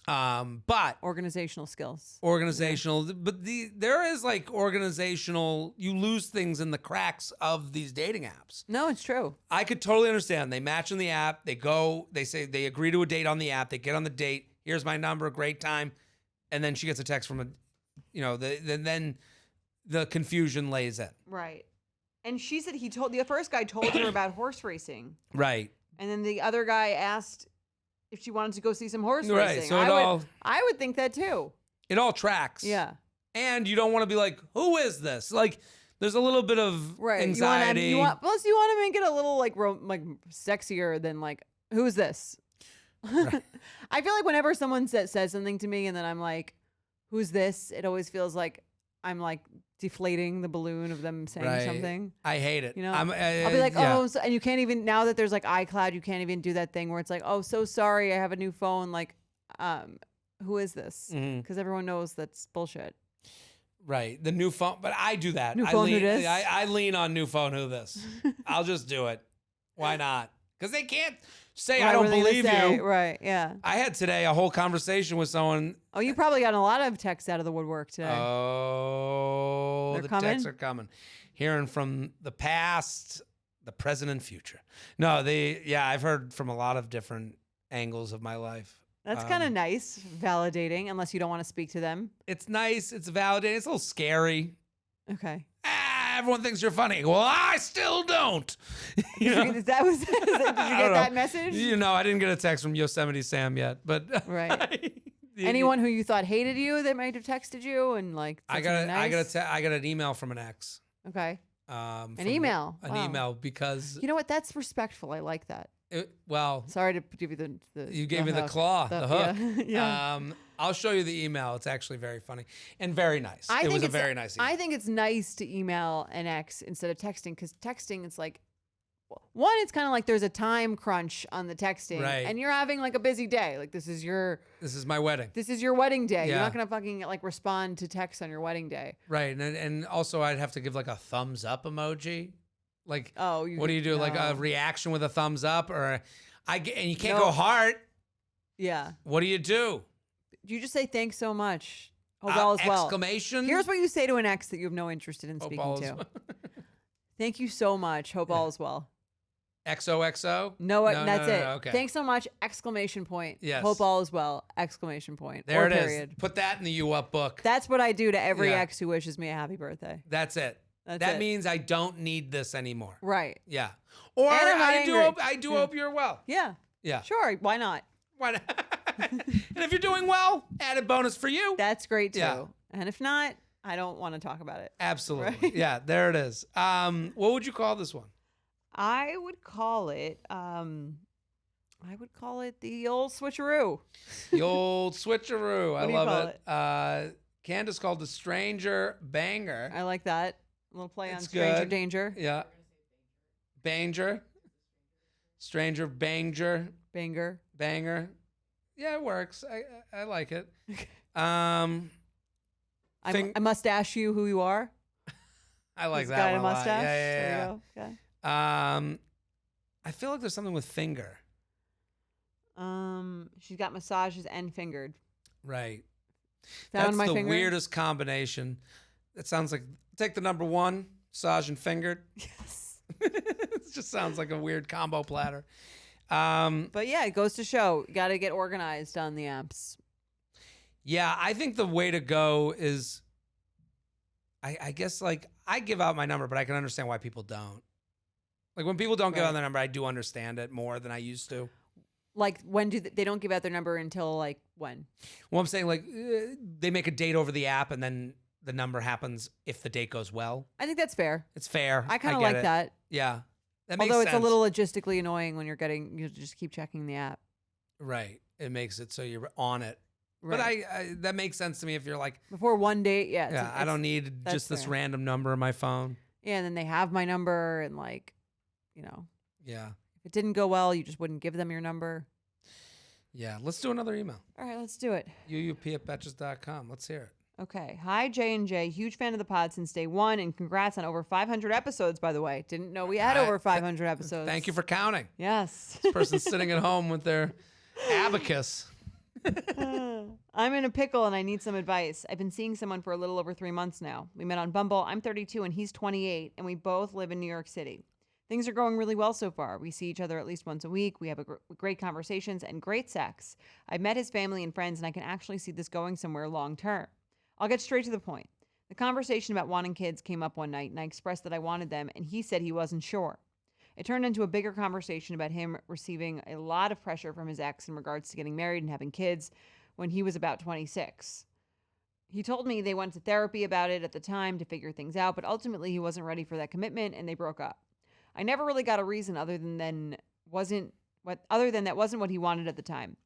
But Organizational skills. but there is like organizational, you lose things in the cracks of these dating apps. No, it's true. I could totally understand. They match in the app, they say they agree to a date on the app, they get on the date, here's my number, great time, and then she gets a text from then the confusion lays in. Right. And she said the first guy told her about horse racing. Right. And then the other guy asked if she wanted to go see some horse Right. racing. So I would think that too. it all tracks. Yeah. And you don't want to be like, who is this? Like, there's a little bit of anxiety. Plus, you want to make it a little like sexier than like, who's this? Right. I feel like whenever someone says something to me and then I'm like, who's this? It always feels like I'm like deflating the balloon of them saying Right. something. I hate it. You know, I'll I'll be like, oh, so, and you can't even, now that there's like iCloud, you can't even do that thing where it's like, oh, so sorry, I have a new phone. Like, who is this? Because everyone knows that's bullshit. Right. The new phone, but I do that. New phone, who dis? I lean on new phone, who this? I'll just do it. Why not? Because they can't say I don't believe you. Right, yeah. I had today a whole conversation with someone. Oh, you probably got a lot of texts out of the woodwork today. Oh, They're the coming? texts are coming. Hearing from the past, the present, and future. No, I've heard from a lot of different angles of my life. That's kind of nice, validating, unless you don't want to speak to them. It's nice. It's validating. It's a little scary. Okay. Everyone thinks you're funny. Well, I still don't. You know? Did you get that message? You know, I didn't get a text from Yosemite Sam yet, but right. Anyone who you thought hated you that might have texted you and like I got an email from an ex. Okay. An email. An Wow. email because you know what? That's respectful. I like that. Sorry to give you the you gave me the claw, the hook. Yeah. I'll show you the email. It's actually very funny and very nice. It was a very nice email. I think it's nice to email an ex instead of texting because texting, it's like, one, it's kind of like there's a time crunch on the texting, Right. and you're having like a busy day. Like this is my wedding. This is your wedding day. Yeah. You're not gonna fucking like respond to texts on your wedding day. Right, and also I'd have to give like a thumbs up emoji. Like, what do you do? Like a reaction with a thumbs up, or and you can't go heart. Yeah. What do? You just say thanks so much. Hope all is well. Exclamation. Here's what you say to an ex that you have no interest in Hope speaking all is to. well. Thank you so much. Hope all is well. XOXO? No, that's it. Okay. Thanks so much! Exclamation point. Yes. Hope all is well! Exclamation point. There or it is. period. Put that in the You Up book. That's what I do to every Yeah. ex who wishes me a happy birthday. That's it. That means I don't need this anymore. Right. Yeah. Or And I'm not I angry. do hope you're well. Yeah. Yeah. Sure. Why not? Why not? And if you're doing well, added bonus for you. That's great too. Yeah. And if not, I don't want to talk about it. Absolutely. Right? Yeah, there it is. What would you call this one? I would call it the old switcheroo. The old switcheroo. I What do you love call it. Candace called the stranger banger. I like that. A little play on It's stranger good. danger. Yeah. Banger. Stranger banger. Banger. Yeah, it works. I like it. I must ask you who you are. I like This that guy one in a a lot. mustache. Yeah. There you go. Okay. I feel like there's something with finger. She's got massages and fingered. Right. Found That's my the finger. weirdest combination. That sounds like, take the number one, massage and fingered. Yes. It just sounds like a weird combo platter. But yeah, it goes to show you got to get organized on the apps. Yeah, I think the way to go is, I guess, like, I give out my number, but I can understand why people don't. Like, when people don't give Right. out their number, I do understand it more than I used to. Like, when do they don't give out their number until like when? Well, I'm saying like they make a date over the app and then the number happens if the date goes well. I think that's fair. It's fair. I kind of get like it. that. Yeah. That makes Although sense. it's a little logistically annoying when you just keep checking the app. Right. It makes it so you're on it. Right. But I that makes sense to me if you're like, Before one date, yeah. I don't need just this fair. random number on my phone. Yeah, and then they have my number, and like, Yeah. if it didn't go well, you just wouldn't give them your number. Yeah. Let's do another email. All right, let's do it. uup@betches.com. Let's hear it. Okay. Hi, J&J. Huge fan of the pod since day one, and congrats on over 500 episomes, by the way. Didn't know we had over 500 episodes. Thank you for counting. Yes. This person's sitting at home with their abacus. I'm in a pickle and I need some advice. I've been seeing someone for a little over 3 months now. We met on Bumble. I'm 32 and he's 28, and we both live in New York City. Things are going really well so far. We see each other at least once a week. We have great conversations and great sex. I've met his family and friends, and I can actually see this going somewhere long term. I'll get straight to the point. The conversation about wanting kids came up one night, and I expressed that I wanted them, and he said he wasn't sure. It turned into a bigger conversation about him receiving a lot of pressure from his ex in regards to getting married and having kids when he was about 26. He told me they went to therapy about it at the time to figure things out, but ultimately he wasn't ready for that commitment and they broke up. I never really got a reason other than that wasn't what he wanted at the time.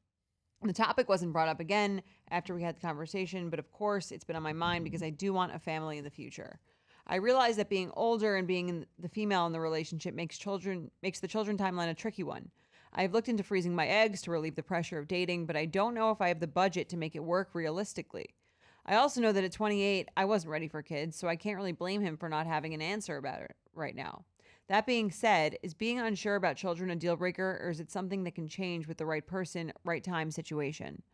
The topic wasn't brought up again after we had the conversation, but of course it's been on my mind because I do want a family in the future. I realize that being older and being the female in the relationship makes the children timeline a tricky one. I've looked into freezing my eggs to relieve the pressure of dating, but I don't know if I have the budget to make it work realistically. I also know that at 28, I wasn't ready for kids, so I can't really blame him for not having an answer about it right now. That being said, is being unsure about children a deal breaker, or is it something that can change with the right person, right time situation?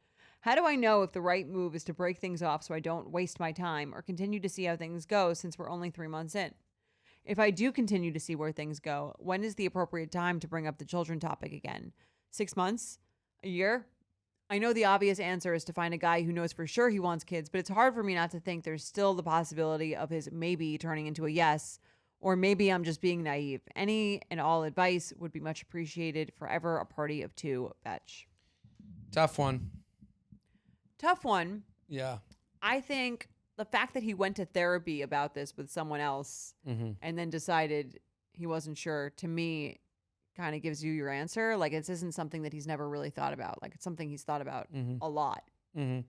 How do I know if the right move is to break things off so I don't waste my time or continue to see how things go since we're only 3 months in? If I do continue to see where things go, when is the appropriate time to bring up the children topic again? 6 months? A year? I know the obvious answer is to find a guy who knows for sure he wants kids, but it's hard for me not to think there's still the possibility of his maybe turning into a yes, or maybe I'm just being naive. Any and all advice would be much appreciated. Forever a party of two, Betch. Tough one. Tough one. Yeah. I think the fact that he went to therapy about this with someone else and then decided he wasn't sure, to me, kind of gives you your answer. Like, this isn't something that he's never really thought about. Like, it's something he's thought about a lot. And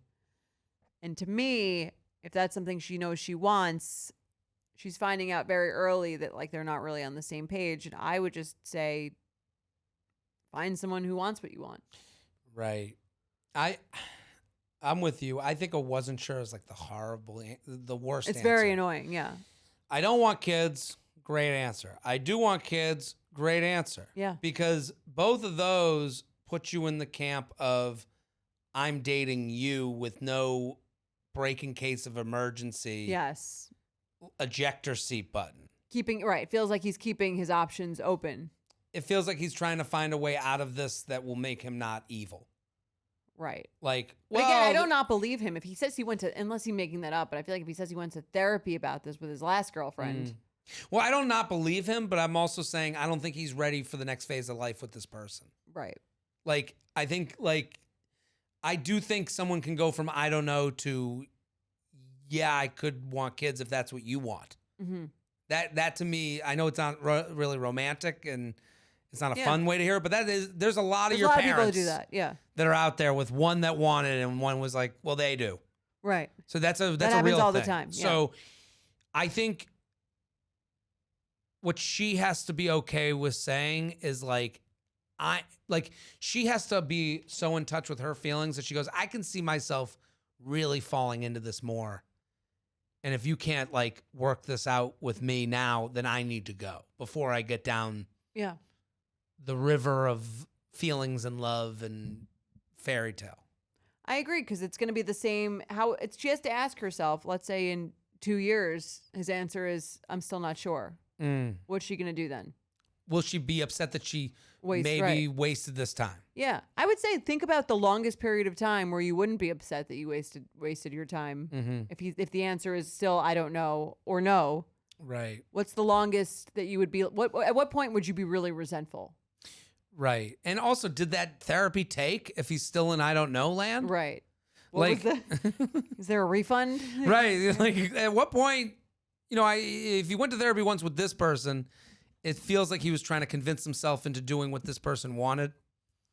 to me, if that's something she knows she wants, she's finding out very early that, like, they're not really on the same page. And I would just say, find someone who wants what you want. Right. I'm with you. I think I wasn't sure is like the worst It's answer. very annoying, yeah. I don't want kids. Great answer. I do want kids. Great answer. Yeah. Because both of those put you in the camp of I'm dating you with no break in case of emergency. Yes. Ejector seat button. Right. Feels like he's keeping his options open. It feels like he's trying to find a way out of this that will make him not evil. Right. Like, but again, I do not believe him. If he says he went to, unless he's making that up, but I feel like if he says he went to therapy about this with his last girlfriend. Well, I don't not believe him, but I'm also saying I don't think he's ready for the next phase of life with this person. Right. Like, I think, I do think someone can go from I don't know to, yeah, I could want kids if that's what you want. Mm-hmm. That to me, I know it's not really romantic and it's not a fun way to hear it, but there's a lot of your parents people who do that, that are out there with one that wanted and one was like, well, they do. Right. So that's a happens real all thing. the time. Yeah. So I think what she has to be okay with saying is she has to be so in touch with her feelings that she goes, I can see myself really falling into this more. And if you can't work this out with me now, then I need to go before I get down the river of feelings and love and fairy tale. I agree, because it's going to be the same. She has to ask herself, let's say in 2 years, his answer is, I'm still not sure. What's she going to do then? Will she be upset that she wasted this time? Yeah. I would say think about the longest period of time where you wouldn't be upset that you wasted your time. If the answer is still I don't know or no. Right. What's the longest that you would be at what point would you be really resentful? Right. And also, did that therapy take if he's still in I don't know land? Right. What was is there a refund? Right. Like, at what point, if you went to therapy once with this person, it feels like he was trying to convince himself into doing what this person wanted.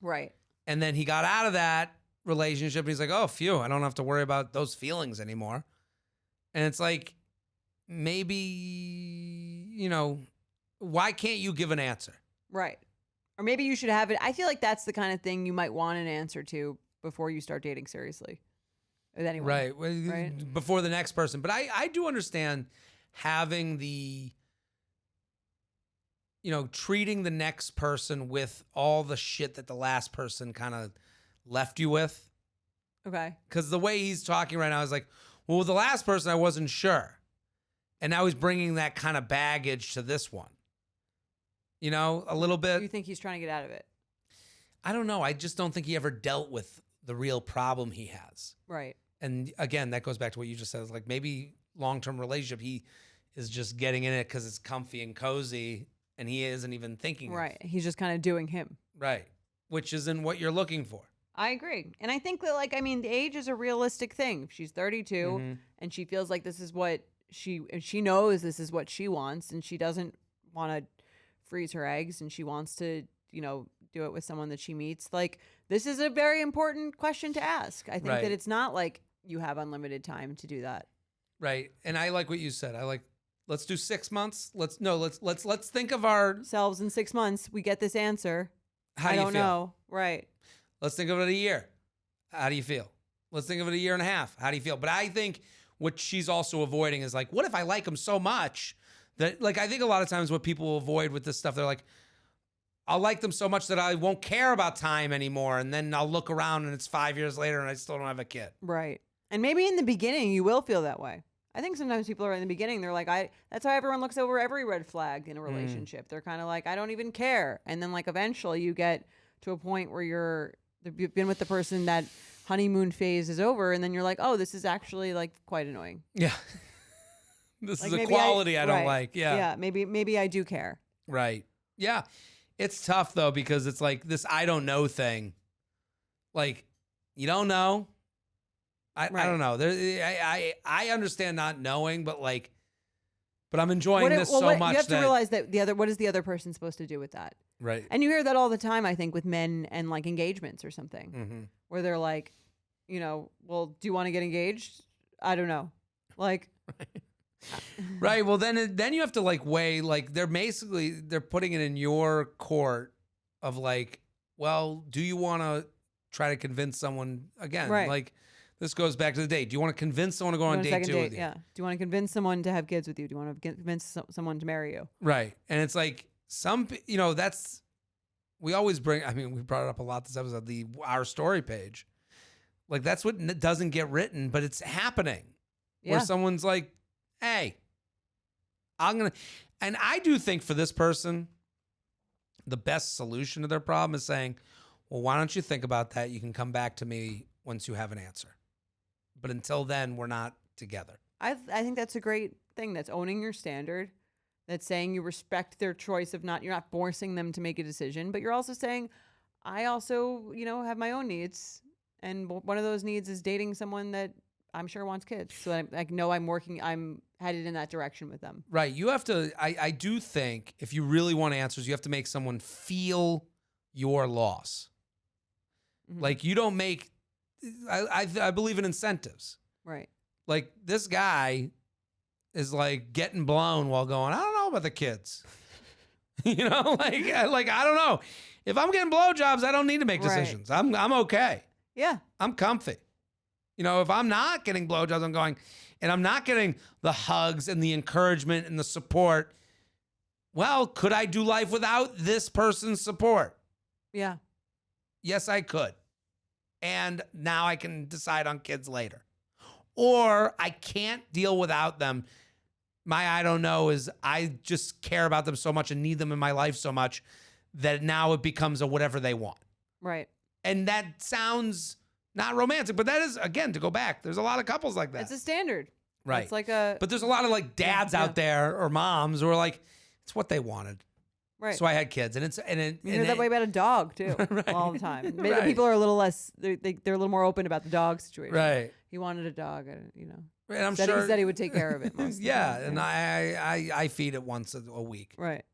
Right. And then he got out of that relationship and he's like, oh, phew, I don't have to worry about those feelings anymore. And it's like, maybe, why can't you give an answer? Right. Or maybe you should have it. I feel like that's the kind of thing you might want an answer to before you start dating seriously with anyone. Right. Right. Before the next person. But I do understand having the, treating the next person with all the shit that the last person kind of left you with. Okay. Because the way he's talking right now is like, well, with the last person, I wasn't sure. And now he's bringing that kind of baggage to this one. A little bit. You think he's trying to get out of it? I don't know. I just don't think he ever dealt with the real problem he has. Right. And again, that goes back to what you just said. It's like maybe long-term relationship, he is just getting in it because it's comfy and cozy and he isn't even thinking. Right. He's just kind of doing him. Right. Which isn't what you're looking for. I agree. And I think that, the age is a realistic thing. If she's 32 and she feels like this is what she knows this is what she wants and she doesn't want to freeze her eggs and she wants to, do it with someone that she meets. This is a very important question to ask. I think that it's not like you have unlimited time to do that. Right. And I like what you said. Let's do 6 months. Let's think of ourselves in 6 months. We get this answer. How do you feel? I don't know. Right. Let's think of it a year. How do you feel? Let's think of it a year and a half. How do you feel? But I think what she's also avoiding is what if I like him so much that, I think a lot of times what people avoid with this stuff, they're like, I'll like them so much that I won't care about time anymore. And then I'll look around and it's 5 years later and I still don't have a kid. Right. And maybe in the beginning you will feel that way. I think sometimes people are in the beginning, they're like, that's how everyone looks over every red flag in a relationship. They're kind of like, I don't even care. And then eventually you get to a point where you've been with the person, that honeymoon phase is over. And then you're like, oh, this is actually quite annoying. Yeah. This is a quality I don't like. Yeah. Yeah. Maybe I do care. Right. Yeah. It's tough though, because it's this I don't know thing. You don't know. I don't know. I understand not knowing, but I'm enjoying this so much. You have to realize that what is the other person supposed to do with that? Right. And you hear that all the time, I think, with men and engagements or something, where they're like, well, do you want to get engaged? I don't know. Right. Well, then you have to weigh, they're putting it in your court of well, do you want to try to convince someone again? Right. This goes back to the date. Do you want to convince someone to go on date 2 with you? Yeah. Do you want to convince someone to have kids with you? Do you want to convince someone to marry you? Right. And it's that's, we always bring, we brought it up a lot this episode, our story page. That's what doesn't get written, but it's happening. Yeah. Where someone's like, hey, and I do think for this person, the best solution to their problem is saying, well, why don't you think about that? You can come back to me once you have an answer. But until then, we're not together. I think that's a great thing. That's owning your standard. That's saying you respect their choice of you're not forcing them to make a decision, but you're also saying, I also, have my own needs. And one of those needs is dating someone that I'm sure wants kids. So I know I'm headed in that direction with them. Right. You have to, I do think if you really want answers, you have to make someone feel your loss. You don't make, I believe in incentives. Right. This guy is getting blown while going, I don't know about the kids. I don't know. If I'm getting blowjobs, I don't need to make decisions. Right. I'm okay. Yeah. I'm comfy. If I'm not getting blowjobs, I'm going, and I'm not getting the hugs and the encouragement and the support. Well, could I do life without this person's support? Yeah. Yes, I could. And now I can decide on kids later. Or I can't deal without them. My I don't know is I just care about them so much and need them in my life so much that now it becomes a whatever they want. Right. And that sounds not romantic, but that is, again, to go back, there's a lot of couples like that. It's a standard. Right. It's but there's a lot of dads out there or moms who are it's what they wanted. Right. So I had kids, and You hear that way about a dog too, Right. all the time. Maybe Right. people are a little less. They're a little more open about the dog situation. Right. He wanted a dog, you know. And I'm He sure said he would take care of it. Most of the yeah, time. and I feed it once a week. Right.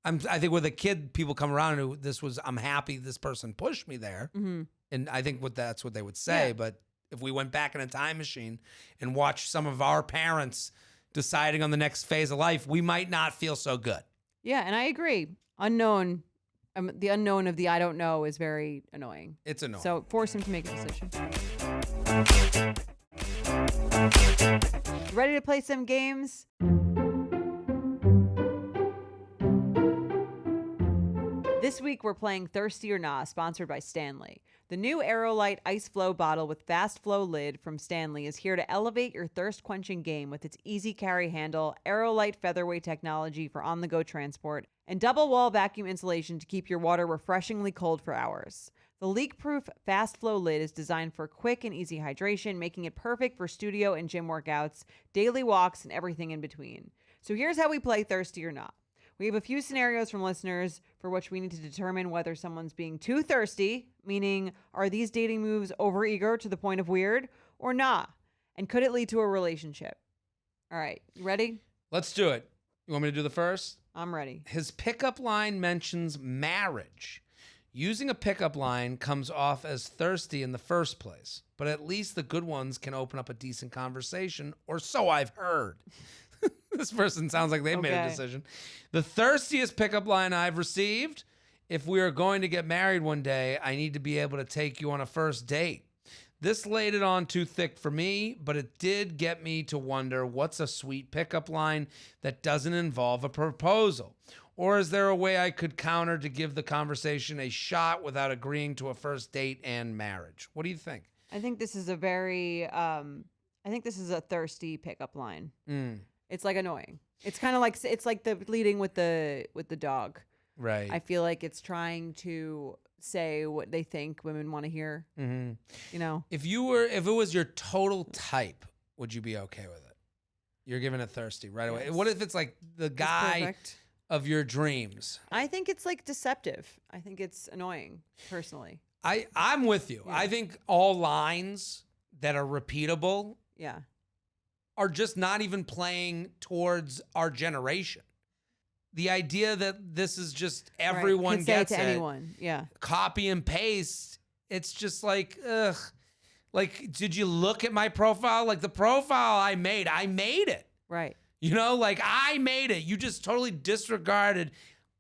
I think with a kid, people come around and I'm happy this person pushed me there, Mm-hmm. and I think that's what they would say. Yeah. But if we went back in a time machine and watched some of our parents deciding on the next phase of life, we might not feel so good. Yeah, and I agree. Unknown, the unknown of the I don't know is very annoying. It's annoying. So force him to make a decision. Ready to play some games? This week we're playing Thirsty or Nah, sponsored by Stanley. The new Aerolite Ice Flow bottle with fast flow lid from Stanley is here to elevate your thirst-quenching game with its easy carry handle, Aerolite featherweight technology for on-the-go transport, and double wall vacuum insulation to keep your water refreshingly cold for hours. The leak-proof fast flow lid is designed for quick and easy hydration, making it perfect for studio and gym workouts, daily walks, and everything in between. So here's how we play Thirsty or Not. We have a few scenarios from listeners for which we need to determine whether someone's being too thirsty, meaning are these dating moves overeager to the point of weird, or not? And could it lead to a relationship? All right, you ready? Let's do it. You want me to do the first? I'm ready. His pickup line mentions marriage. Using a pickup line comes off as thirsty in the first place, but at least the good ones can open up a decent conversation, or so I've heard. This person sounds like they made a decision. The thirstiest pickup line I've received: if we are going to get married one day, I need to be able to take you on a first date. This laid it on too thick for me, but it did get me to wonder, what's a sweet pickup line that doesn't involve a proposal? Or is there a way I could counter to give the conversation a shot without agreeing to a first date and marriage? What do you think? I think this is a thirsty pickup line. It's like annoying. It's kind of like the leading with the dog. Right. I feel like it's trying to say what they think women want to hear. Mm-hmm. You know, if it was your total type, would you be okay with it? You're giving it thirsty right away. Yes. What if it's like the guy perfect. of your dreams? I think it's like deceptive. I think it's annoying, personally. I'm with you. Yeah. I think all lines that are repeatable Yeah. are just not even playing towards our generation. The idea that this is just everyone Can say gets it to it, anyone. Yeah. copy and paste. It's just like, ugh. Like, did you look at my profile? Like, the profile I made it. Right. You know, like, I made it. You just totally disregarded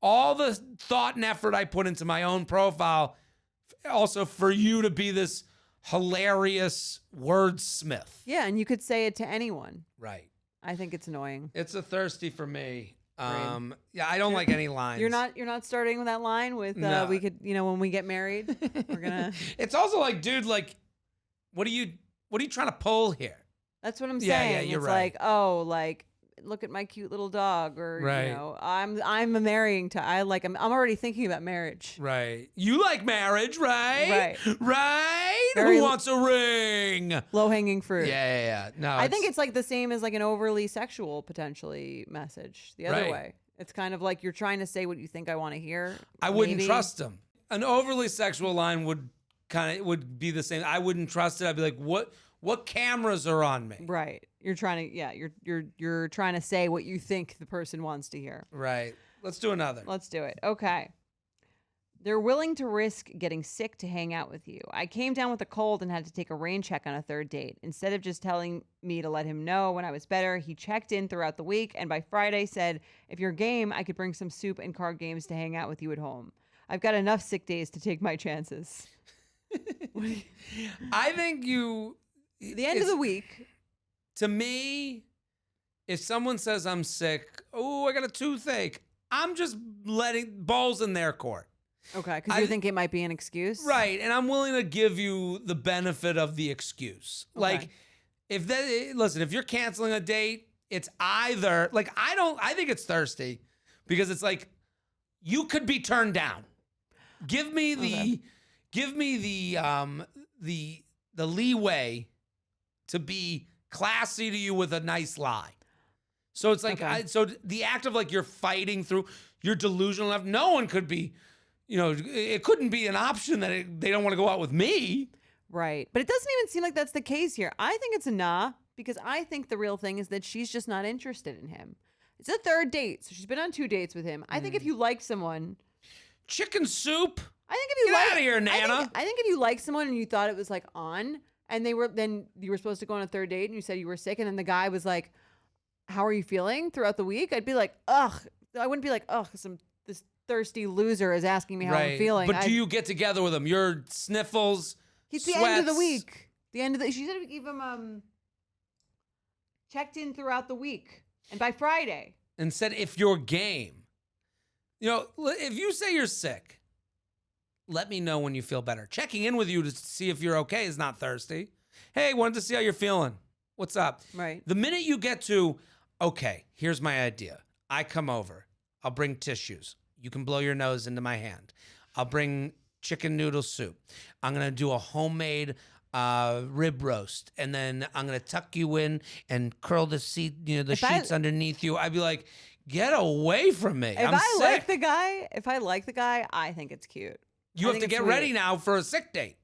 all the thought and effort I put into my own profile. Also, for you to be this hilarious wordsmith. Yeah, and you could say it to anyone. Right. I think it's annoying. It's a thirsty for me. Agreed. Yeah, I don't like any lines. You're not starting with that line with No. we could, when we get married, we're gonna. It's also like, dude, like, what are you trying to pull here? That's what I'm Yeah, saying. yeah, you're it's right. like, oh, like look at my cute little dog, or Right. I'm a marrying to. I'm already thinking about marriage. Right. You like marriage, right? Right. Right? Very Who wants a ring? Low hanging fruit. Yeah. No, I think it's like the same as like an overly sexual potentially message the other Right. way. It's kind of like you're trying to say what you think I want to hear. I wouldn't maybe. trust him. An overly sexual line would be the same. I wouldn't trust it. I'd be like, what cameras are on me? Right. You're trying to you're trying to say what you think the person wants to hear. Right. Let's do another. Let's do it. Okay. They're willing to risk getting sick to hang out with you. I came down with a cold and had to take a rain check on a third date. Instead of just telling me to let him know when I was better, he checked in throughout the week and by Friday said, if you're game, I could bring some soup and card games to hang out with you at home. I've got enough sick days to take my chances. I think The end of the week. To me, if someone says I'm sick, oh, I got a toothache, I'm just letting balls in their court. Okay, because you think it might be an excuse? Right, and I'm willing to give you the benefit of the excuse. Okay. Like, if you're canceling a date, it's either, like, I think it's thirsty because it's like, you could be turned down. Give me the leeway to be classy to you with a nice lie. So it's like, Okay. so the act of like you're fighting through, you're delusional enough. No one could be, it couldn't be an option that they don't want to go out with me. Right. But it doesn't even seem like that's the case here. I think it's a nah, because I think the real thing is that she's just not interested in him. It's a third date, so she's been on 2 dates with him. I think if you like someone... Chicken soup? I think if you Get out of here, Nana. I think if you like someone and you thought it was like on, and then you were supposed to go on a third date and you said you were sick, and then the guy was like, how are you feeling throughout the week? I'd be like, ugh. I wouldn't be like, ugh, this thirsty loser is asking me how I'm feeling. But do you get together with him? Your sniffles, It's sweats. the end of the week. She said we give him checked in throughout the week and by Friday. And said, if you're game. If you say you're sick, let me know when you feel better. Checking in with you to see if you're okay is not thirsty. Hey, wanted to see how you're feeling. What's up? Right. The minute you get to, okay, here's my idea. I come over. I'll bring tissues. You can blow your nose into my hand. I'll bring chicken noodle soup. I'm going to do a homemade rib roast. And then I'm going to tuck you in and curl the sheets underneath you. I'd be like, get away from me. I'm sick. If I like the guy, I think it's cute. You have to get ready now for a sick date.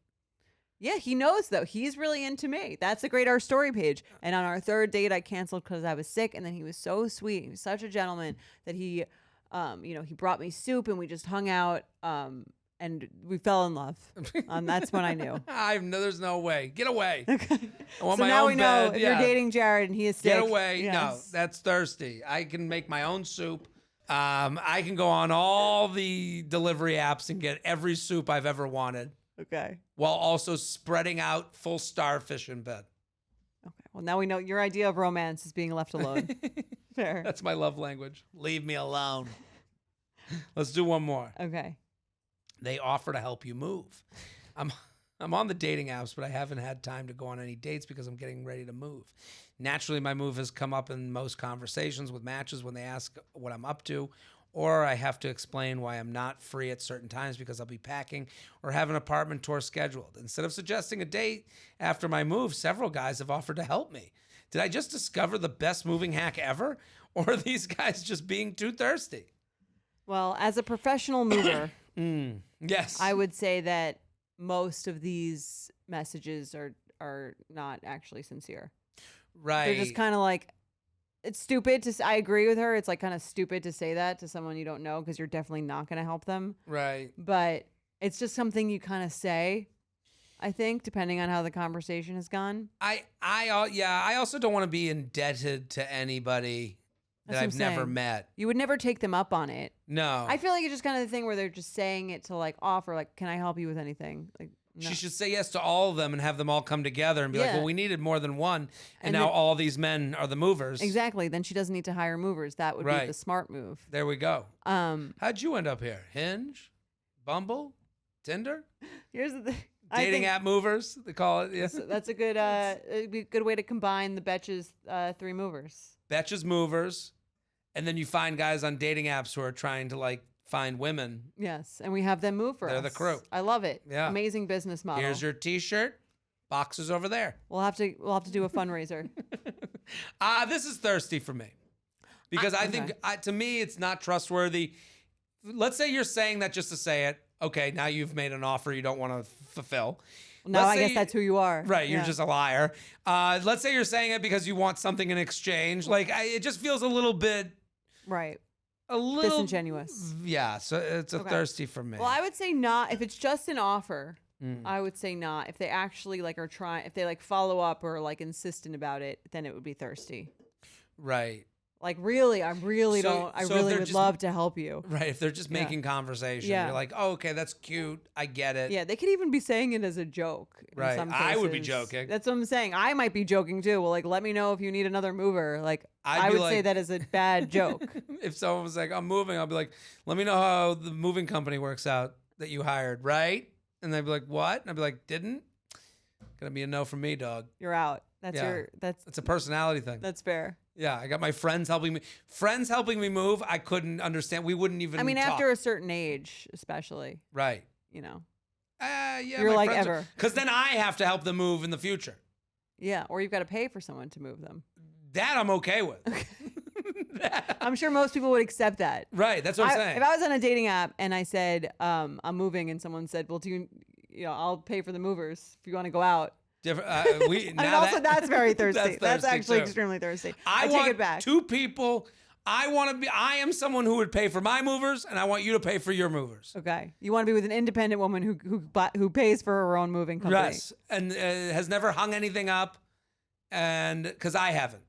Yeah, he knows, though. He's really into me. That's the Great Our Story page. And on our third date, I canceled because I was sick. And then he was so sweet. He was such a gentleman that he brought me soup and we just hung out and we fell in love. That's when I knew. There's no way. Get away. Okay. I want So my now own we know bed. if you're dating Jared and he is sick. Get away. Yes. No, that's thirsty. I can make my own soup. I can go on all the delivery apps and get every soup I've ever wanted. Okay. While also spreading out full starfish in bed. Okay. Well, now we know your idea of romance is being left alone. Fair. That's my love language. Leave me alone. Let's do one more. Okay. They offer to help you move. I'm on the dating apps, but I haven't had time to go on any dates because I'm getting ready to move. Naturally, my move has come up in most conversations with matches when they ask what I'm up to, or I have to explain why I'm not free at certain times because I'll be packing or have an apartment tour scheduled. Instead of suggesting a date after my move, several guys have offered to help me. Did I just discover the best moving hack ever? Or are these guys just being too thirsty? Well, as a professional mover, yes, I would say that most of these messages are not actually sincere. Right. They're just kind of like, it's stupid to. I agree with her. It's like kind of stupid to say that to someone you don't know because you're definitely not going to help them. Right. But it's just something you kind of say, I think, depending on how the conversation has gone. I also don't want to be indebted to anybody that I've never met. You would never take them up on it. No. I feel like it's just kind of the thing where they're just saying it to like offer, like, can I help you with anything? Like, no. She should say yes to all of them and have them all come together and be like, well, we needed more than one. And now all these men are the movers. Exactly. Then she doesn't need to hire movers. That would be the smart move. There we go. How'd you end up here? Hinge? Bumble? Tinder? Here's the thing. Dating app movers, they call it. Yeah. That's a good way to combine the Betches 3 movers. Betches movers. And then you find guys on dating apps who are trying to like find women. Yes, and we have them move for us. They're the crew. I love it. Yeah. Amazing business model. Here's your T-shirt. Boxes over there. We'll have to do a fundraiser. This is thirsty for me. Because I think, to me, it's not trustworthy. Let's say you're saying that just to say it. Okay, now you've made an offer you don't want to fulfill. No, I guess that's who you are. Right, you're just a liar. Let's say you're saying it because you want something in exchange. Like, it just feels a little bit... Right. A little... disingenuous. Yeah, so it's a thirsty for me. Well, I would say not. If it's just an offer, I would say not. If they actually like are trying, if they like follow up or like insistent about it, then it would be thirsty. Right. Like, really, I really would love to help you. Right, if they're just making conversation. You're like, oh, okay, that's cute. I get it. Yeah, they could even be saying it as a joke. Right, in some I would be cases. joking. That's what I'm saying. I might be joking too. Well, like, let me know if you need another mover. Like, I would say that as a bad joke. If someone was like, I'm moving, I'll be like, let me know how the moving company works out that you hired, right? And they'd be like, what? And I'd be like, didn't? Gonna be a no from me, dog. You're out. It's a personality thing. That's fair. Yeah, I got my friends helping me. Friends helping me move, I couldn't understand. We wouldn't even talk. After a certain age, especially. Right. You know. Yeah. You're like ever. Because then I have to help them move in the future. Yeah, or you've got to pay for someone to move them. That I'm okay with. I'm sure most people would accept that. Right. That's what I'm saying. If I was on a dating app and I said, I'm moving, and someone said, well, I'll pay for the movers if you want to go out. Different. That's very thirsty. That's thirsty, actually too. extremely thirsty. I take want it back. two people. I am someone who would pay for my movers, and I want you to pay for your movers. Okay. You want to be with an independent woman who pays for her own moving company. Yes, and has never hung anything up, and because I haven't.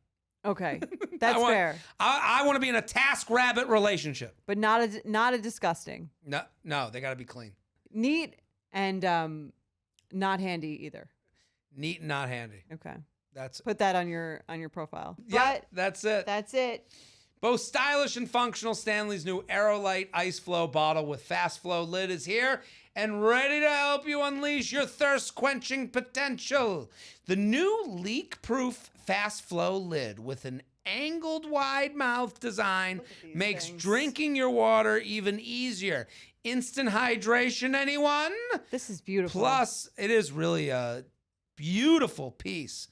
Okay, that's fair. I want to be in a TaskRabbit relationship, but not a disgusting. No, they got to be clean, neat, and not handy either. Neat and not handy. Okay, that's put that on your profile. Yeah, but that's it. That's it. Both stylish and functional, Stanley's new Aerolite Ice Flow bottle with fast flow lid is here and ready to help you unleash your thirst-quenching potential. The new leak-proof fast flow lid with an angled wide mouth design makes drinking your water even easier. Instant hydration, anyone? This is beautiful. Plus, it is really a beautiful piece.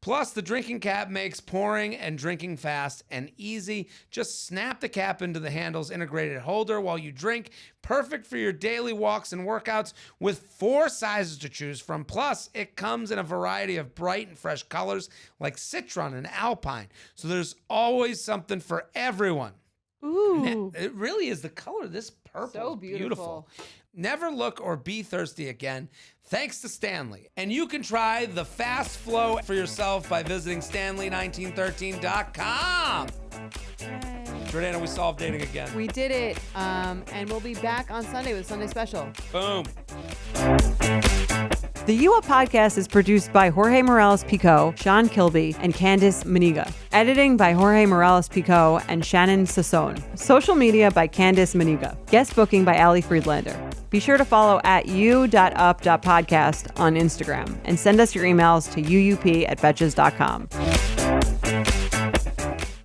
Plus, the drinking cap makes pouring and drinking fast and easy. Just snap the cap into the handle's integrated holder while you drink. Perfect for your daily walks and workouts with 4 sizes to choose from. Plus, it comes in a variety of bright and fresh colors like citron and alpine. So there's always something for everyone. Ooh. It really is the color of this purple. So is beautiful. Never look or be thirsty again. Thanks to Stanley. And you can try the Fast Flow for yourself by visiting Stanley1913.com. Jordana, we solved dating again. We did it. And we'll be back on Sunday with Sunday Special. Boom. The You Up podcast is produced by Jorge Morales-Pico, Sean Kilby, and Candice Maniga. Editing by Jorge Morales-Pico and Shannon Sassone. Social media by Candice Maniga. Guest booking by Ali Friedlander. Be sure to follow at you.up.podcast on Instagram and send us your emails to uup@betches.com.